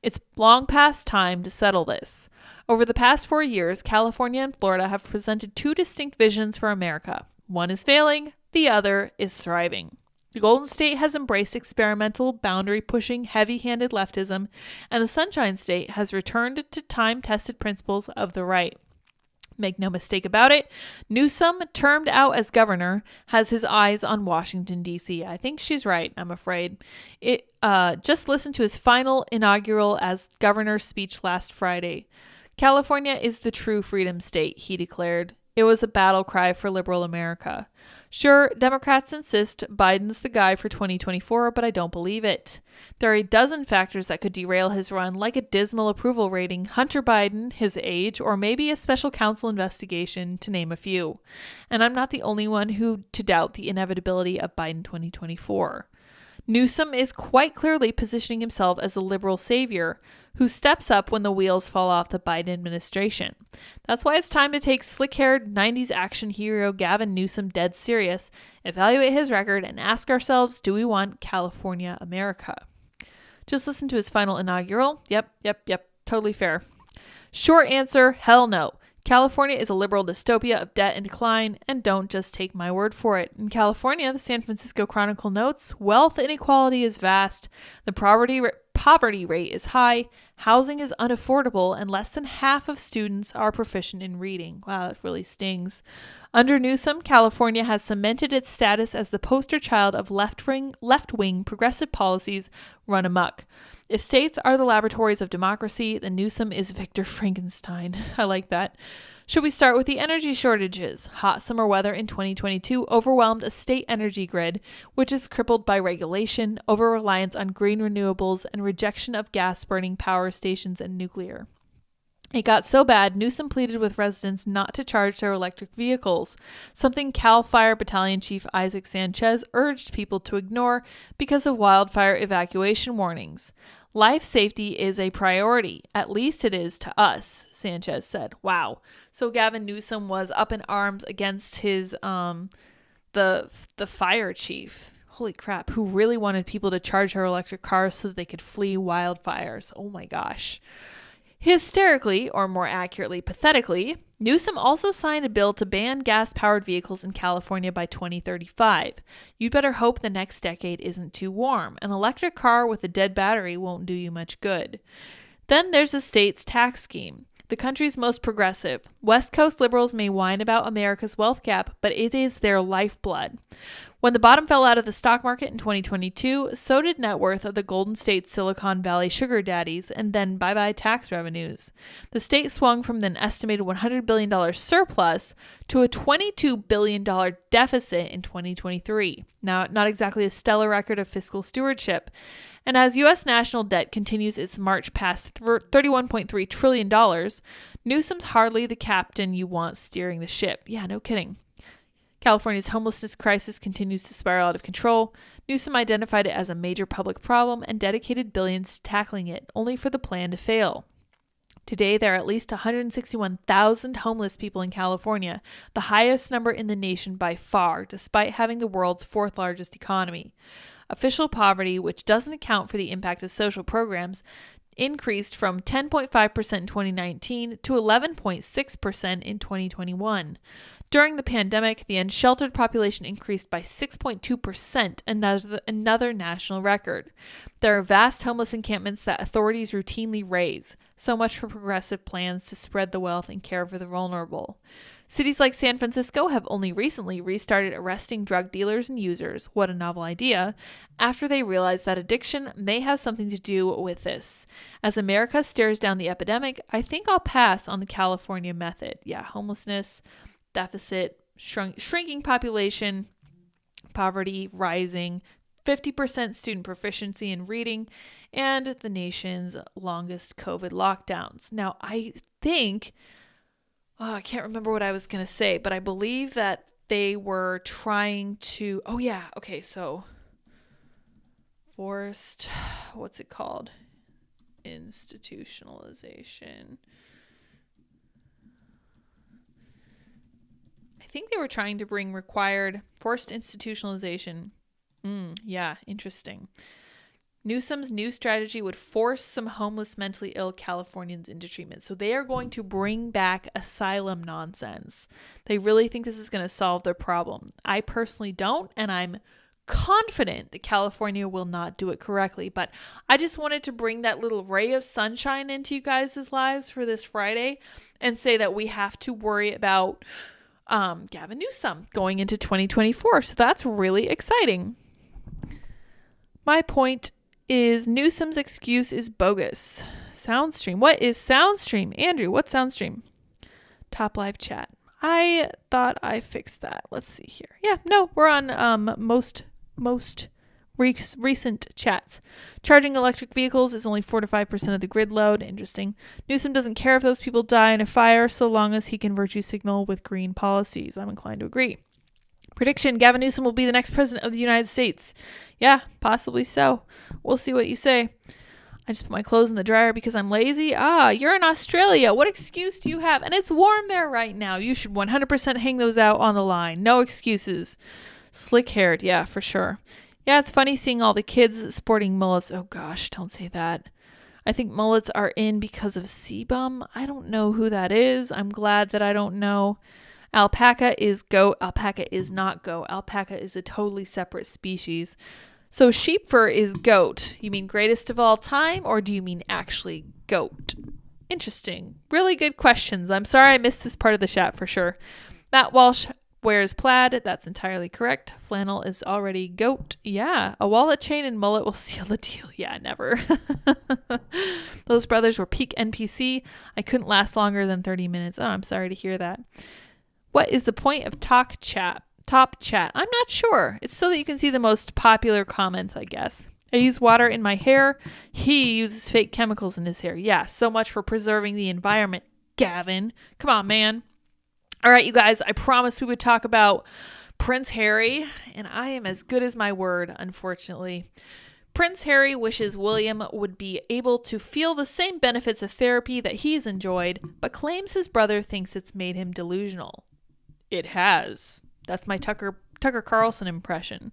It's long past time to settle this. Over the past 4 years, California and Florida have presented 2 distinct visions for America. One is failing. The other is thriving. The Golden State has embraced experimental, boundary-pushing, heavy-handed leftism, and the Sunshine State has returned to time-tested principles of the right. Make no mistake about it, Newsom, termed out as governor, has his eyes on Washington, D.C. I think she's right, I'm afraid. Just listen to his final inaugural as governor speech last Friday. California is the true freedom state, he declared. It was a battle cry for liberal America. Sure, Democrats insist Biden's the guy for 2024, but I don't believe it. There are a dozen factors that could derail his run, like a dismal approval rating, Hunter Biden, his age, or maybe a special counsel investigation, to name a few. And I'm not the only one to doubt the inevitability of Biden 2024. Newsom is quite clearly positioning himself as a liberal savior who steps up when the wheels fall off the Biden administration. That's why it's time to take slick-haired 90s action hero Gavin Newsom dead serious, evaluate his record, and ask ourselves, do we want California America? Just listen to his final inaugural. Yep, totally fair. Short answer, hell no. California is a liberal dystopia of debt and decline, and don't just take my word for it. In California, the San Francisco Chronicle notes, wealth inequality is vast, the poverty rate is high, housing is unaffordable, and less than half of students are proficient in reading. Wow, that really stings. Under Newsom, California has cemented its status as the poster child of left-wing progressive policies run amok. If states are the laboratories of democracy, then Newsom is Victor Frankenstein. I like that. Should we start with the energy shortages? Hot summer weather in 2022 overwhelmed a state energy grid, which is crippled by regulation, over-reliance on green renewables, and rejection of gas-burning power stations and nuclear. It got so bad, Newsom pleaded with residents not to charge their electric vehicles, something CAL FIRE Battalion Chief Isaac Sanchez urged people to ignore because of wildfire evacuation warnings. Life safety is a priority. At least it is to us, Sanchez said. Wow. So Gavin Newsom was up in arms against his the fire chief. Holy crap, who really wanted people to charge their electric cars so that they could flee wildfires. Oh my gosh. Hysterically, or more accurately, pathetically, Newsom also signed a bill to ban gas-powered vehicles in California by 2035. You'd better hope the next decade isn't too warm. An electric car with a dead battery won't do you much good. Then there's the state's tax scheme. The country's most progressive. West Coast liberals may whine about America's wealth gap, but it is their lifeblood. When the bottom fell out of the stock market in 2022, so did net worth of the Golden State Silicon Valley sugar daddies, and then bye-bye tax revenues. The state swung from an estimated $100 billion surplus to a $22 billion deficit in 2023. Now, not exactly a stellar record of fiscal stewardship. And as U.S. national debt continues its march past $31.3 trillion, Newsom's hardly the captain you want steering the ship. Yeah, no kidding. California's homelessness crisis continues to spiral out of control. Newsom identified it as a major public problem and dedicated billions to tackling it, only for the plan to fail. Today, there are at least 161,000 homeless people in California, the highest number in the nation by far, despite having the world's fourth largest economy. Official poverty, which doesn't account for the impact of social programs, increased from 10.5% in 2019 to 11.6% in 2021. During the pandemic, the unsheltered population increased by 6.2%, another national record. There are vast homeless encampments that authorities routinely raise. So much for progressive plans to spread the wealth and care for the vulnerable. Cities like San Francisco have only recently restarted arresting drug dealers and users, what a novel idea, after they realized that addiction may have something to do with this. As America stares down the epidemic, I think I'll pass on the California method. Yeah, homelessness, deficit, shrinking population, poverty rising, 50% student proficiency in reading, and the nation's longest COVID lockdowns. Now, I think... I can't remember what I was going to say, but I believe that they were trying to... Oh, yeah. Okay, so forced... What's it called? Institutionalization. I think they were trying to bring required forced institutionalization. Yeah, interesting. Newsom's new strategy would force some homeless mentally ill Californians into treatment. So they are going to bring back asylum nonsense. They really think this is going to solve their problem. I personally don't, and I'm confident that California will not do it correctly. But I just wanted to bring that little ray of sunshine into you guys' lives for this Friday and say that we have to worry about Gavin Newsom going into 2024. So that's really exciting. My point is Newsom's excuse is bogus. Soundstream. What is Soundstream? Andrew, what's Soundstream? Top live chat. I thought I fixed that. Let's see here. Yeah, no, we're on most recent chats. Charging electric vehicles is only 4 to 5% of the grid load. Interesting. Newsom doesn't care if those people die in a fire so long as he can virtue signal with green policies. I'm inclined to agree. Prediction, Gavin Newsom will be the next president of the United States. Yeah, possibly so. We'll see what you say. I just put my clothes in the dryer because I'm lazy. You're in Australia. What excuse do you have? And it's warm there right now. You should 100% hang those out on the line. No excuses. Slick-haired, yeah, for sure. Yeah, it's funny seeing all the kids sporting mullets. Oh gosh, don't say that. I think mullets are in because of sebum. I don't know who that is. I'm glad that I don't know. Alpaca is goat. Alpaca is not goat. Alpaca is a totally separate species. So sheep fur is goat. You mean greatest of all time, or do you mean actually goat? Interesting. Really good questions. I'm sorry I missed this part of the chat for sure. Matt Walsh wears plaid. That's entirely correct. Flannel is already goat. Yeah. A wallet chain and mullet will seal the deal. Yeah, never. Those brothers were peak NPC. I couldn't last longer than 30 minutes. Oh, I'm sorry to hear that. What is the point of top chat? I'm not sure. It's so that you can see the most popular comments, I guess. I use water in my hair. He uses fake chemicals in his hair. Yeah, so much for preserving the environment, Gavin. Come on, man. All right, you guys, I promised we would talk about Prince Harry, and I am as good as my word, unfortunately. Prince Harry wishes William would be able to feel the same benefits of therapy that he's enjoyed, but claims his brother thinks it's made him delusional. It has. That's my Tucker Carlson impression.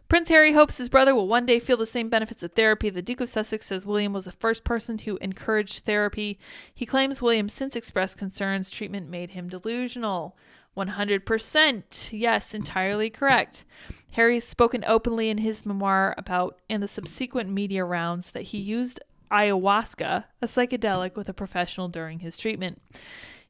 Prince Harry hopes his brother will one day feel the same benefits of therapy. The Duke of Sussex says William was the first person who encouraged therapy. He claims William since expressed concerns treatment made him delusional. 100%. Yes, entirely correct. Harry's spoken openly in his memoir about, and the subsequent media rounds, that he used ayahuasca, a psychedelic, with a professional during his treatment.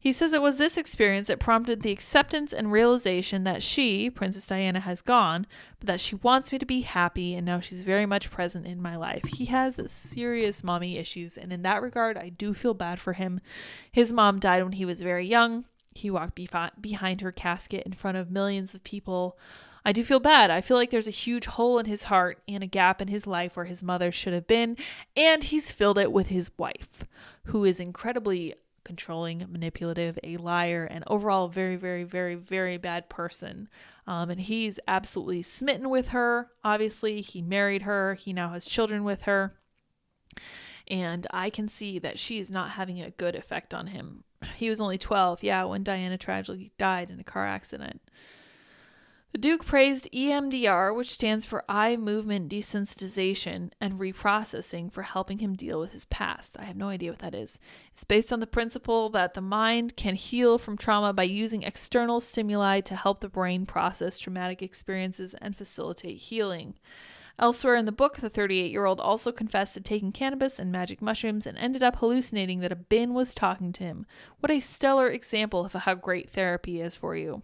He says it was this experience that prompted the acceptance and realization that she, Princess Diana, has gone, but that she wants me to be happy, and now she's very much present in my life. He has serious mommy issues, and in that regard, I do feel bad for him. His mom died when he was very young. He walked behind her casket in front of millions of people. I do feel bad. I feel like there's a huge hole in his heart and a gap in his life where his mother should have been, and he's filled it with his wife, who is incredibly controlling, manipulative, a liar, and overall a very, very, very, very bad person. And he's absolutely smitten with her. Obviously, he married her. He now has children with her. And I can see that she is not having a good effect on him. He was only 12, when Diana tragically died in a car accident. The Duke praised EMDR, which stands for eye movement desensitization and reprocessing, for helping him deal with his past. I have no idea what that is. It's based on the principle that the mind can heal from trauma by using external stimuli to help the brain process traumatic experiences and facilitate healing. Elsewhere in the book, the 38-year-old also confessed to taking cannabis and magic mushrooms and ended up hallucinating that a bin was talking to him. What a stellar example of how great therapy is for you.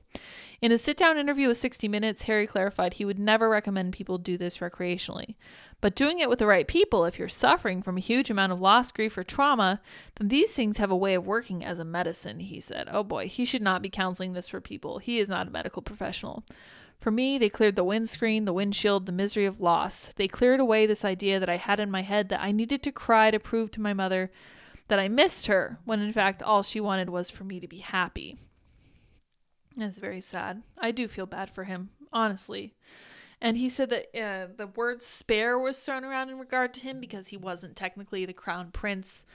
In a sit-down interview with 60 Minutes, Harry clarified he would never recommend people do this recreationally. But doing it with the right people, if you're suffering from a huge amount of loss, grief, or trauma, then these things have a way of working as a medicine, he said. Oh boy, he should not be counseling this for people. He is not a medical professional. For me, they cleared the windscreen, the windshield, the misery of loss. They cleared away this idea that I had in my head that I needed to cry to prove to my mother that I missed her, when in fact all she wanted was for me to be happy. That's very sad. I do feel bad for him, honestly. And he said that the word spare was thrown around in regard to him because he wasn't technically the crown prince.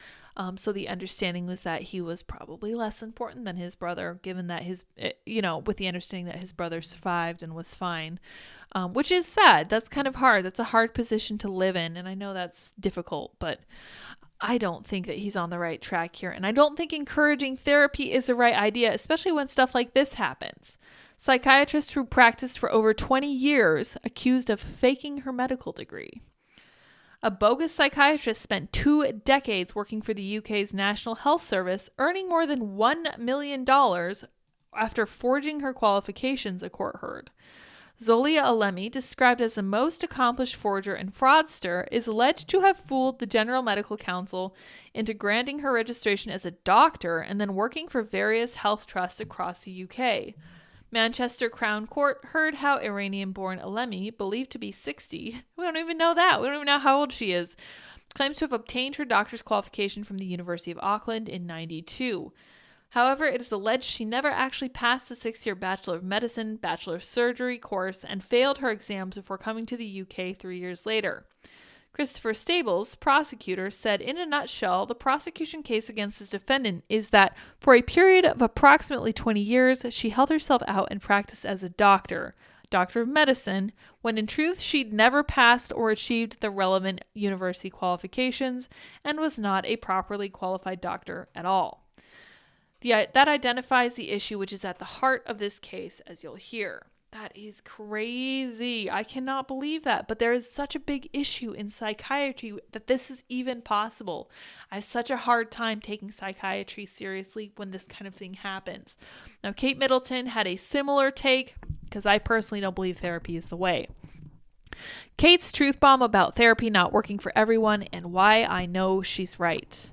So the understanding was that he was probably less important than his brother, given that with the understanding that his brother survived and was fine, which is sad. That's kind of hard. That's a hard position to live in. And I know that's difficult, but I don't think that he's on the right track here. And I don't think encouraging therapy is the right idea, especially when stuff like this happens. Psychiatrist who practiced for over 20 years accused of faking her medical degree. A bogus psychiatrist spent 2 decades working for the UK's National Health Service, earning more than $1 million after forging her qualifications, a court heard. Zolia Alemi, described as the most accomplished forger and fraudster, is alleged to have fooled the General Medical Council into granting her registration as a doctor and then working for various health trusts across the UK. Manchester Crown Court heard how Iranian-born Alemi, believed to be 60, we don't even know that, we don't even know how old she is, claims to have obtained her doctor's qualification from the University of Auckland in 1992. However, it is alleged she never actually passed the 6-year Bachelor of Medicine, Bachelor of Surgery course and failed her exams before coming to the UK 3 years later. Christopher Stables, prosecutor, said in a nutshell, the prosecution case against his defendant is that for a period of approximately 20 years, she held herself out and practiced as a doctor of medicine, when in truth she'd never passed or achieved the relevant university qualifications and was not a properly qualified doctor at all. That identifies the issue which is at the heart of this case, as you'll hear. That is crazy. I cannot believe that. But there is such a big issue in psychiatry that this is even possible. I have such a hard time taking psychiatry seriously when this kind of thing happens. Now, Kate Middleton had a similar take because I personally don't believe therapy is the way. Kate's truth bomb about therapy not working for everyone and why I know she's right.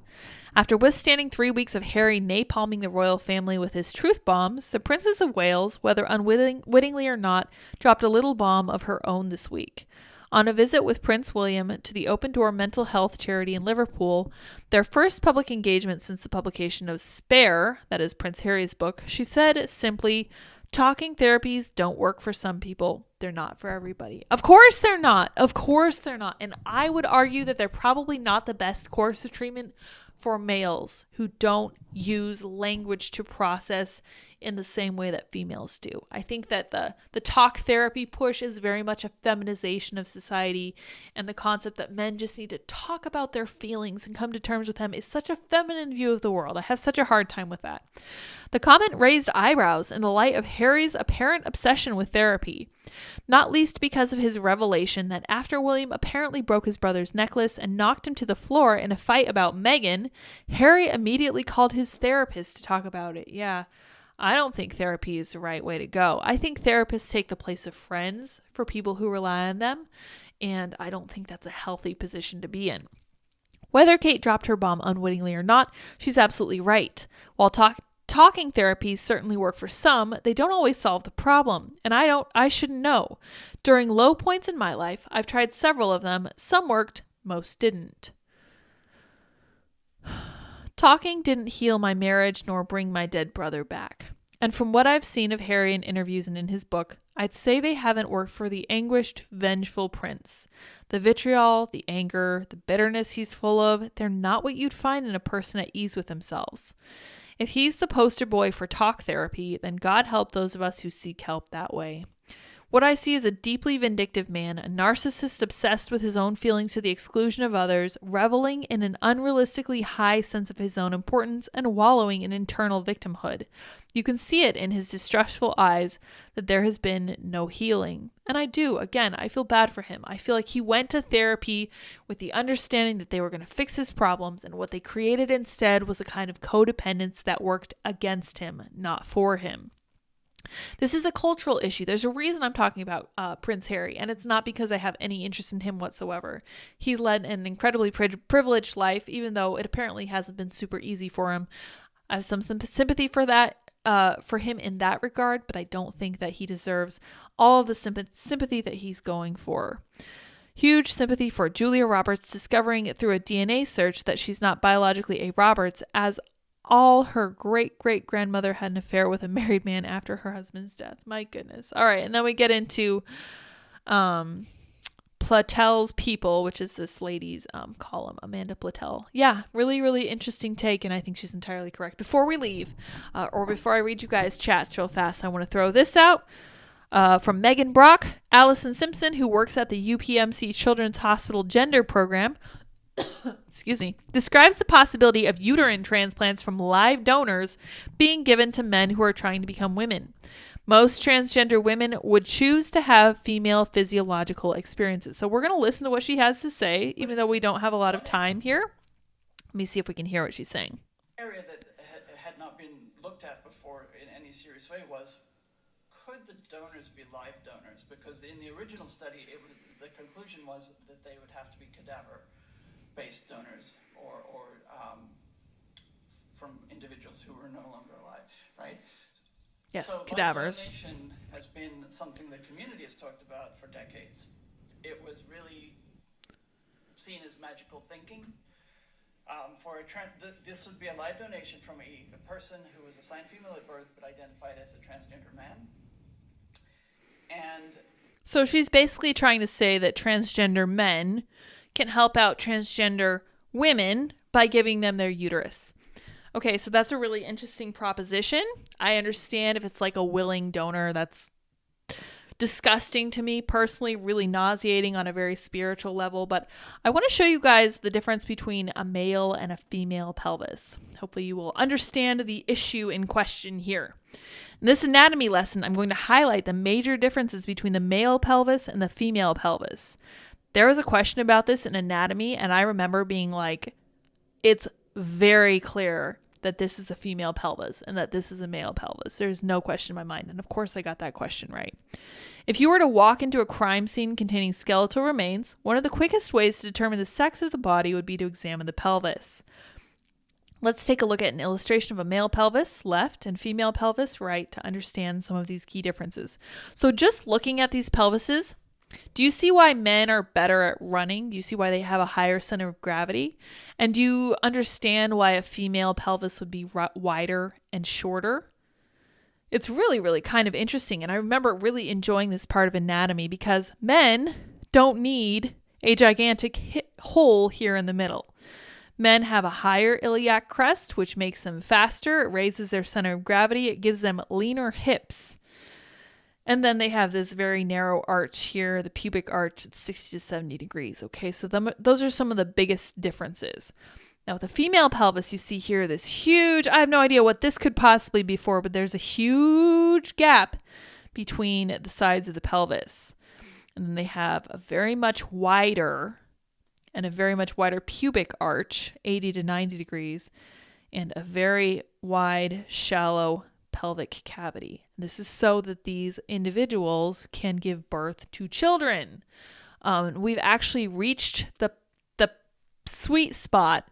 After withstanding 3 weeks of Harry napalming the royal family with his truth bombs, the Princess of Wales, whether unwittingly or not, dropped a little bomb of her own this week. On a visit with Prince William to the Open Door mental health charity in Liverpool, their first public engagement since the publication of Spare, that is Prince Harry's book, she said simply, "Talking therapies don't work for some people. They're not for everybody." Of course they're not. Of course they're not. And I would argue that they're probably not the best course of treatment for males who don't use language to process in the same way that females do. I think that the talk therapy push is very much a feminization of society, and the concept that men just need to talk about their feelings and come to terms with them is such a feminine view of the world. I have such a hard time with that. The comment raised eyebrows in the light of Harry's apparent obsession with therapy, not least because of his revelation that after William apparently broke his brother's necklace and knocked him to the floor in a fight about Meghan, Harry immediately called his therapist to talk about it. Yeah, I don't think therapy is the right way to go. I think therapists take the place of friends for people who rely on them, and I don't think that's a healthy position to be in. Whether Kate dropped her bomb unwittingly or not, she's absolutely right. While talking therapies certainly work for some, they don't always solve the problem, and I shouldn't know. During low points in my life, I've tried several of them. Some worked, most didn't. Talking didn't heal my marriage nor bring my dead brother back. And from what I've seen of Harry in interviews and in his book, I'd say they haven't worked for the anguished, vengeful prince. The vitriol, the anger, the bitterness he's full of, they're not what you'd find in a person at ease with themselves. If he's the poster boy for talk therapy, then God help those of us who seek help that way. What I see is a deeply vindictive man, a narcissist obsessed with his own feelings to the exclusion of others, reveling in an unrealistically high sense of his own importance and wallowing in internal victimhood. You can see it in his distrustful eyes that there has been no healing. And I feel bad for him. I feel like he went to therapy with the understanding that they were going to fix his problems, and what they created instead was a kind of codependence that worked against him, not for him. This is a cultural issue. There's a reason I'm talking about Prince Harry, and it's not because I have any interest in him whatsoever. He's led an incredibly privileged life, even though it apparently hasn't been super easy for him. I have some sympathy for that, for him in that regard, but I don't think that he deserves all of the sympathy that he's going for. Huge sympathy for Julia Roberts discovering through a DNA search that she's not biologically a Roberts, as all her great-great-grandmother had an affair with a married man after her husband's death. My goodness. All right, and then we get into Platel's People, which is this lady's column, Amanda Platel. Yeah, really, really interesting take, and I think she's entirely correct. Before we leave, or before I read you guys' chats real fast, I want to throw this out. From Megan Brock, Allison Simpson, who works at the UPMC Children's Hospital Gender Program, describes the possibility of uterine transplants from live donors being given to men who are trying to become women. Most transgender women would choose to have female physiological experiences. So we're going to listen to what she has to say, even though we don't have a lot of time here. Let me see if we can hear what she's saying. Area that had not been looked at before in any serious way was, could the donors be live donors? Because in the original study, the conclusion was that they would have to be cadaver-based donors or from individuals who were no longer alive, right? Yes, so cadavers. Donation has been something the community has talked about for decades. It was really seen as magical thinking. This would be a live donation from a person who was assigned female at birth but identified as a transgender man. And so she's basically trying to say that transgender men can help out transgender women by giving them their uterus. Okay, so that's a really interesting proposition. I understand if it's like a willing donor, that's disgusting to me personally, really nauseating on a very spiritual level, but I want to show you guys the difference between a male and a female pelvis. Hopefully you will understand the issue in question here. In this anatomy lesson, I'm going to highlight the major differences between the male pelvis and the female pelvis. There was a question about this in anatomy, and I remember being like, it's very clear that this is a female pelvis and that this is a male pelvis. There's no question in my mind. And of course I got that question right. If you were to walk into a crime scene containing skeletal remains, one of the quickest ways to determine the sex of the body would be to examine the pelvis. Let's take a look at an illustration of a male pelvis, left, and female pelvis, right, to understand some of these key differences. So just looking at these pelvises, do you see why men are better at running? Do you see why they have a higher center of gravity? And do you understand why a female pelvis would be wider and shorter? It's really, really kind of interesting. And I remember really enjoying this part of anatomy because men don't need a gigantic hole here in the middle. Men have a higher iliac crest, which makes them faster. It raises their center of gravity. It gives them leaner hips. And then they have this very narrow arch here, the pubic arch at 60 to 70 degrees. Okay, so those are some of the biggest differences. Now, with the female pelvis, you see here this huge, I have no idea what this could possibly be for, but there's a huge gap between the sides of the pelvis. And then they have a very much wider pubic arch, 80 to 90 degrees, and a very wide, shallow pelvic cavity. This is so that these individuals can give birth to children. We've actually reached the sweet spot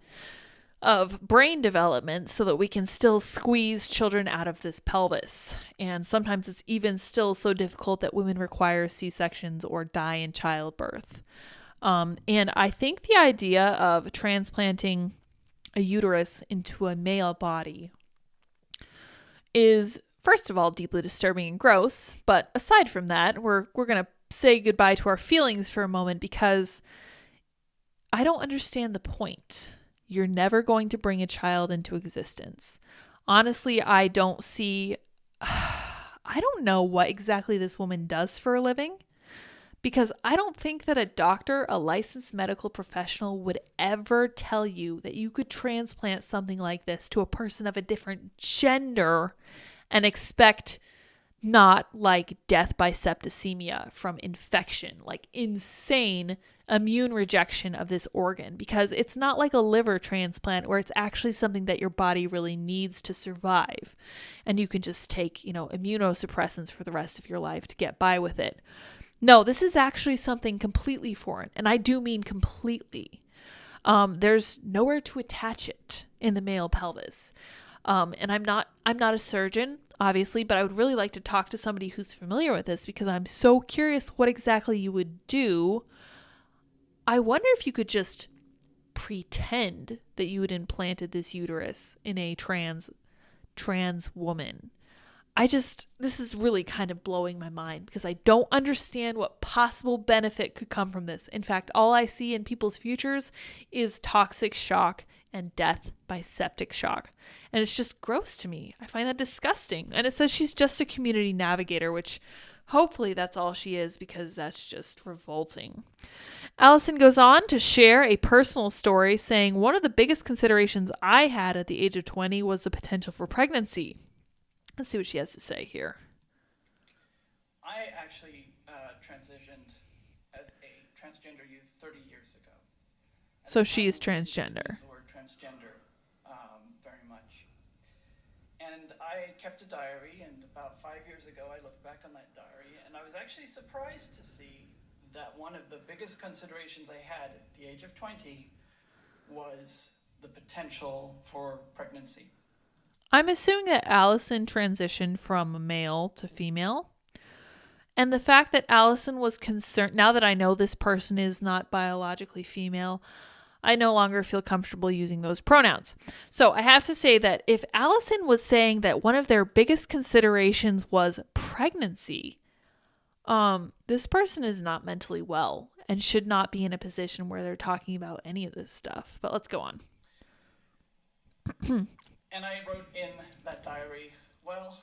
of brain development so that we can still squeeze children out of this pelvis. And sometimes it's even still so difficult that women require C-sections or die in childbirth. And I think the idea of transplanting a uterus into a male body is, first of all, deeply disturbing and gross. But aside from that, we're going to say goodbye to our feelings for a moment, because I don't understand the point. You're never going to bring a child into existence. Honestly, I don't know what exactly this woman does for a living, because I don't think that a doctor, a licensed medical professional, would ever tell you that you could transplant something like this to a person of a different gender and expect not like death by septicemia from infection, like insane immune rejection of this organ, because it's not like a liver transplant where it's actually something that your body really needs to survive. And you can just take, immunosuppressants for the rest of your life to get by with it. No, this is actually something completely foreign. And I do mean completely. There's nowhere to attach it in the male pelvis. And I'm not a surgeon, obviously, but I would really like to talk to somebody who's familiar with this, because I'm so curious what exactly you would do. I wonder if you could just pretend that you had implanted this uterus in a trans woman. This is really kind of blowing my mind, because I don't understand what possible benefit could come from this. In fact, all I see in people's futures is toxic shock and death by septic shock. And it's just gross to me. I find that disgusting. And it says she's just a community navigator, which hopefully that's all she is, because that's just revolting. Allison goes on to share a personal story saying, one of the biggest considerations I had at the age of 20 was the potential for pregnancy. Let's see what she has to say here. I actually transitioned as a transgender youth 30 years ago. So she is transgender. The word transgender very much. And I kept a diary, and about 5 years ago I looked back on that diary, and I was actually surprised to see that one of the biggest considerations I had at the age of 20 was the potential for pregnancy. I'm assuming that Allison transitioned from male to female. And the fact that Allison was concerned, now that I know this person is not biologically female, I no longer feel comfortable using those pronouns. So I have to say that if Allison was saying that one of their biggest considerations was pregnancy, this person is not mentally well and should not be in a position where they're talking about any of this stuff. But let's go on. And I wrote in that diary, well,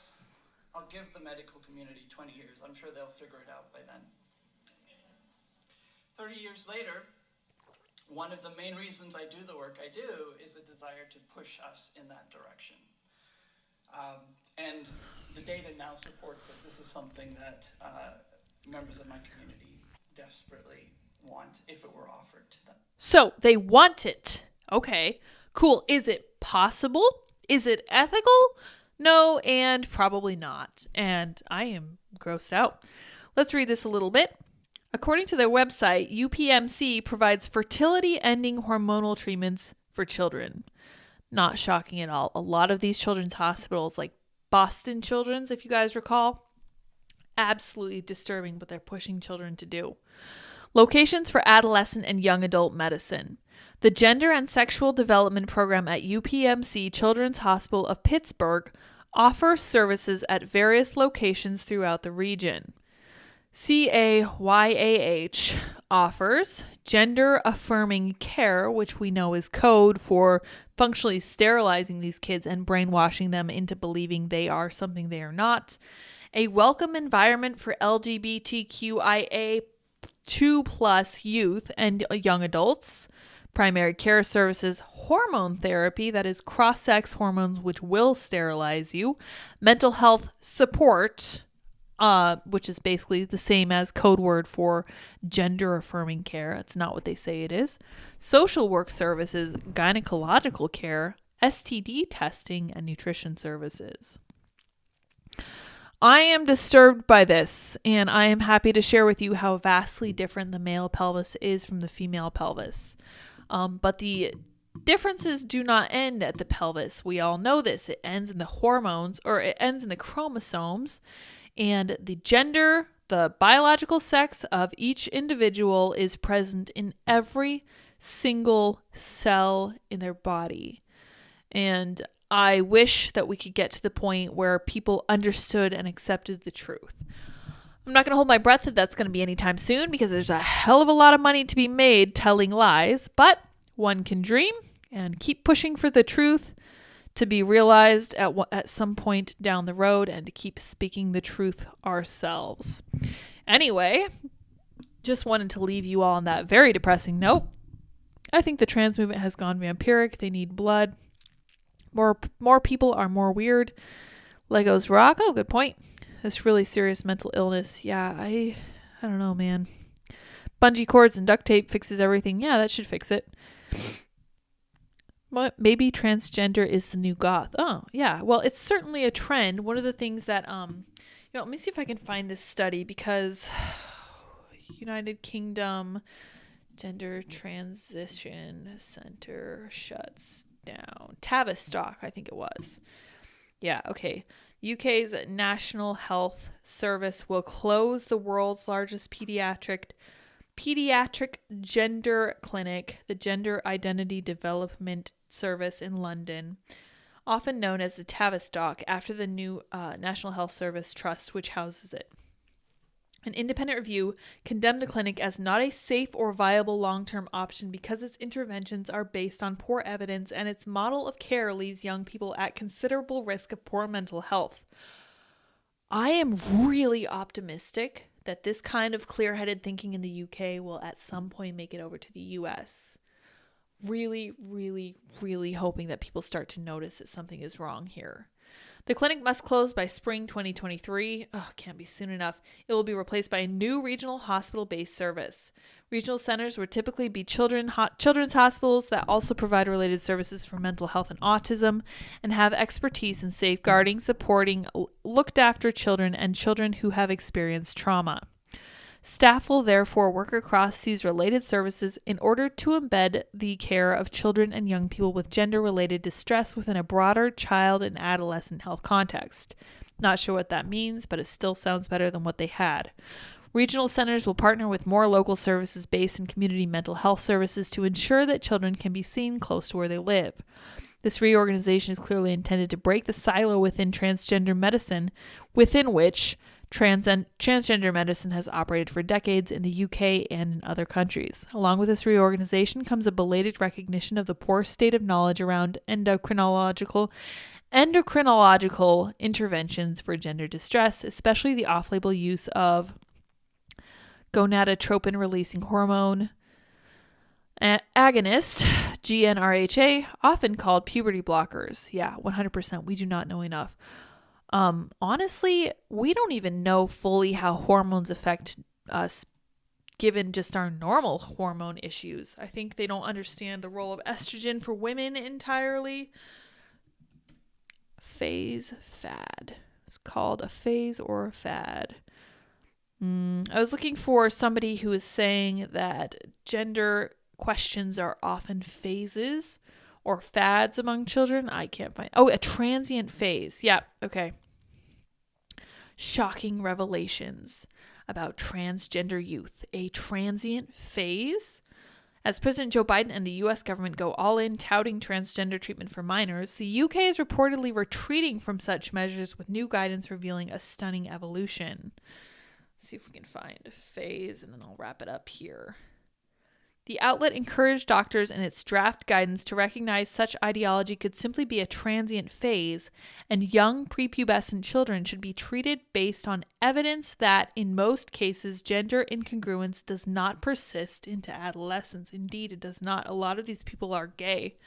I'll give the medical community 20 years. I'm sure they'll figure it out by then. 30 years later, one of the main reasons I do the work I do is a desire to push us in that direction. And the data now supports that this is something that members of my community desperately want if it were offered to them. So they want it. Okay, cool. Is it possible? Is it ethical? No, and probably not. And I am grossed out. Let's read this a little bit. According to their website, UPMC provides fertility-ending hormonal treatments for children. Not shocking at all. A lot of these children's hospitals, like Boston Children's, if you guys recall, absolutely disturbing what they're pushing children to do. Locations for adolescent and young adult medicine. The Gender and Sexual Development Program at UPMC Children's Hospital of Pittsburgh offers services at various locations throughout the region. CAYAH offers gender-affirming care, which we know is code for functionally sterilizing these kids and brainwashing them into believing they are something they are not. A welcome environment for LGBTQIA2+ youth and young adults. Primary care services, hormone therapy, that is cross-sex hormones which will sterilize you. Mental health support, which is basically the same as code word for gender-affirming care. It's not what they say it is. Social work services, gynecological care, STD testing, and nutrition services. I am disturbed by this, and I am happy to share with you how vastly different the male pelvis is from the female pelvis. But the differences do not end at the pelvis. We all know this. It ends in the hormones, or it ends in the chromosomes. And the gender, the biological sex of each individual is present in every single cell in their body. And I wish that we could get to the point where people understood and accepted the truth. I'm not going to hold my breath that that's going to be anytime soon, because there's a hell of a lot of money to be made telling lies, but one can dream and keep pushing for the truth to be realized at some point down the road, and to keep speaking the truth ourselves. Anyway, just wanted to leave you all on that very depressing note. I think the trans movement has gone vampiric. They need blood. More people are more weird. Legos rock. Oh, good point. This really serious mental illness. Yeah, I don't know, man. Bungee cords and duct tape fixes everything. Yeah, that should fix it. Maybe transgender is the new goth. Oh, yeah. Well, it's certainly a trend. One of the things that, let me see if I can find this study, because United Kingdom Gender Transition Center shuts down. Tavistock, I think it was. Yeah, okay. UK's National Health Service will close the world's largest pediatric gender clinic, the Gender Identity Development Service in London, often known as the Tavistock, after the new National Health Service Trust, which houses it. An independent review condemned the clinic as not a safe or viable long-term option because its interventions are based on poor evidence and its model of care leaves young people at considerable risk of poor mental health. I am really optimistic that this kind of clear-headed thinking in the UK will at some point make it over to the US. Really, really, really hoping that people start to notice that something is wrong here. The clinic must close by spring 2023. Oh, can't be soon enough. It will be replaced by a new regional hospital-based service. Regional centers would typically be children's hospitals that also provide related services for mental health and autism, and have expertise in safeguarding, supporting, looked after children and children who have experienced trauma. Staff will therefore work across these related services in order to embed the care of children and young people with gender-related distress within a broader child and adolescent health context. Not sure what that means, but it still sounds better than what they had. Regional centers will partner with more local services based in community mental health services to ensure that children can be seen close to where they live. This reorganization is clearly intended to break the silo within transgender medicine, within which transgender medicine has operated for decades in the UK and in other countries. Along with this reorganization comes a belated recognition of the poor state of knowledge around endocrinological interventions for gender distress, especially the off-label use of gonadotropin-releasing hormone agonist, GnRHA, often called puberty blockers. Yeah, 100%. We do not know enough. Honestly, we don't even know fully how hormones affect us given just our normal hormone issues. I think they don't understand the role of estrogen for women entirely. Phase fad. It's called a phase or a fad. I was looking for somebody who is saying that gender questions are often phases or fads among children. I can't find. Oh, a transient phase. Yeah. Okay. Shocking revelations about transgender youth. A transient phase? As President Joe Biden and the U.S. government go all in touting transgender treatment for minors, the UK is reportedly retreating from such measures with new guidance revealing a stunning evolution. see if we can find a phase, and then I'll wrap it up here. The outlet encouraged doctors in its draft guidance to recognize such ideology could simply be a transient phase, and young prepubescent children should be treated based on evidence that, in most cases, gender incongruence does not persist into adolescence. Indeed, it does not. A lot of these people are gay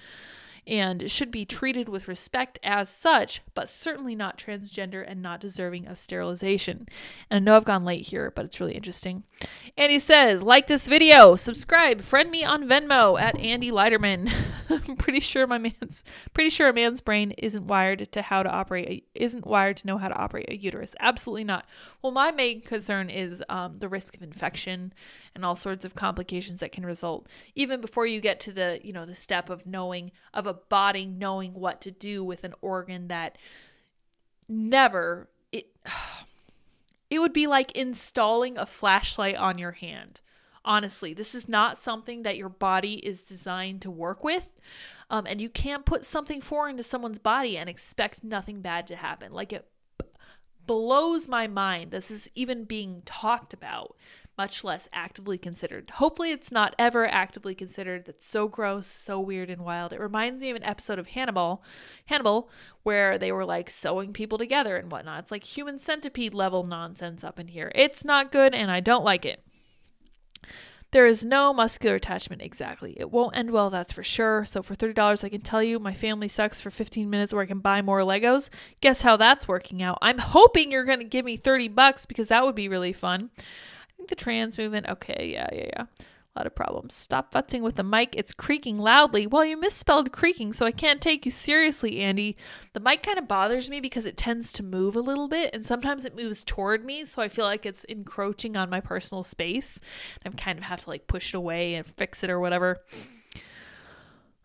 and should be treated with respect as such, but certainly not transgender and not deserving of sterilization. And I know I've gone late here, but it's really interesting. Andy says, like this video, subscribe, friend me on Venmo at Andy Leiterman. I'm pretty sure a man's brain isn't wired to know how to operate a uterus. Absolutely not. Well, my main concern is the risk of infection and all sorts of complications that can result even before you get to the step of a body knowing what to do with an organ that it would be like installing a flashlight on your hand. Honestly, this is not something that your body is designed to work with. And you can't put something foreign into someone's body and expect nothing bad to happen. Like, it blows my mind this is even being talked about, much less actively considered. Hopefully it's not ever actively considered. That's so gross, so weird and wild. It reminds me of an episode of Hannibal, where they were like sewing people together and whatnot. It's like human centipede level nonsense up in here. It's not good and I don't like it. There is no muscular attachment. Exactly. It won't end well, that's for sure. So for $30, I can tell you my family sucks for 15 minutes where I can buy more Legos. Guess how that's working out. I'm hoping you're going to give me $30 because that would be really fun. I think the trans movement. Okay. Yeah. A lot of problems. Stop futzing with the mic. It's creaking loudly. Well, you misspelled creaking, so I can't take you seriously, Andy. The mic kind of bothers me because it tends to move a little bit, and sometimes it moves toward me, so I feel like it's encroaching on my personal space. I kind of have to like push it away and fix it or whatever.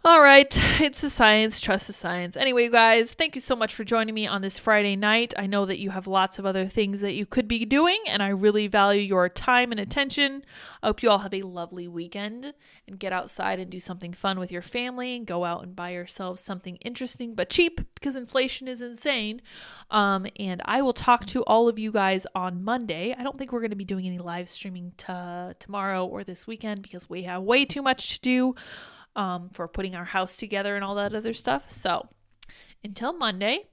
All right, it's a science, trust the science. Anyway, you guys, thank you so much for joining me on this Friday night. I know that you have lots of other things that you could be doing, and I really value your time and attention. I hope you all have a lovely weekend and get outside and do something fun with your family and go out and buy yourselves something interesting but cheap because inflation is insane. And I will talk to all of you guys on Monday. I don't think we're going to be doing any live streaming tomorrow or this weekend because we have way too much to do. For putting our house together and all that other stuff. So until Monday,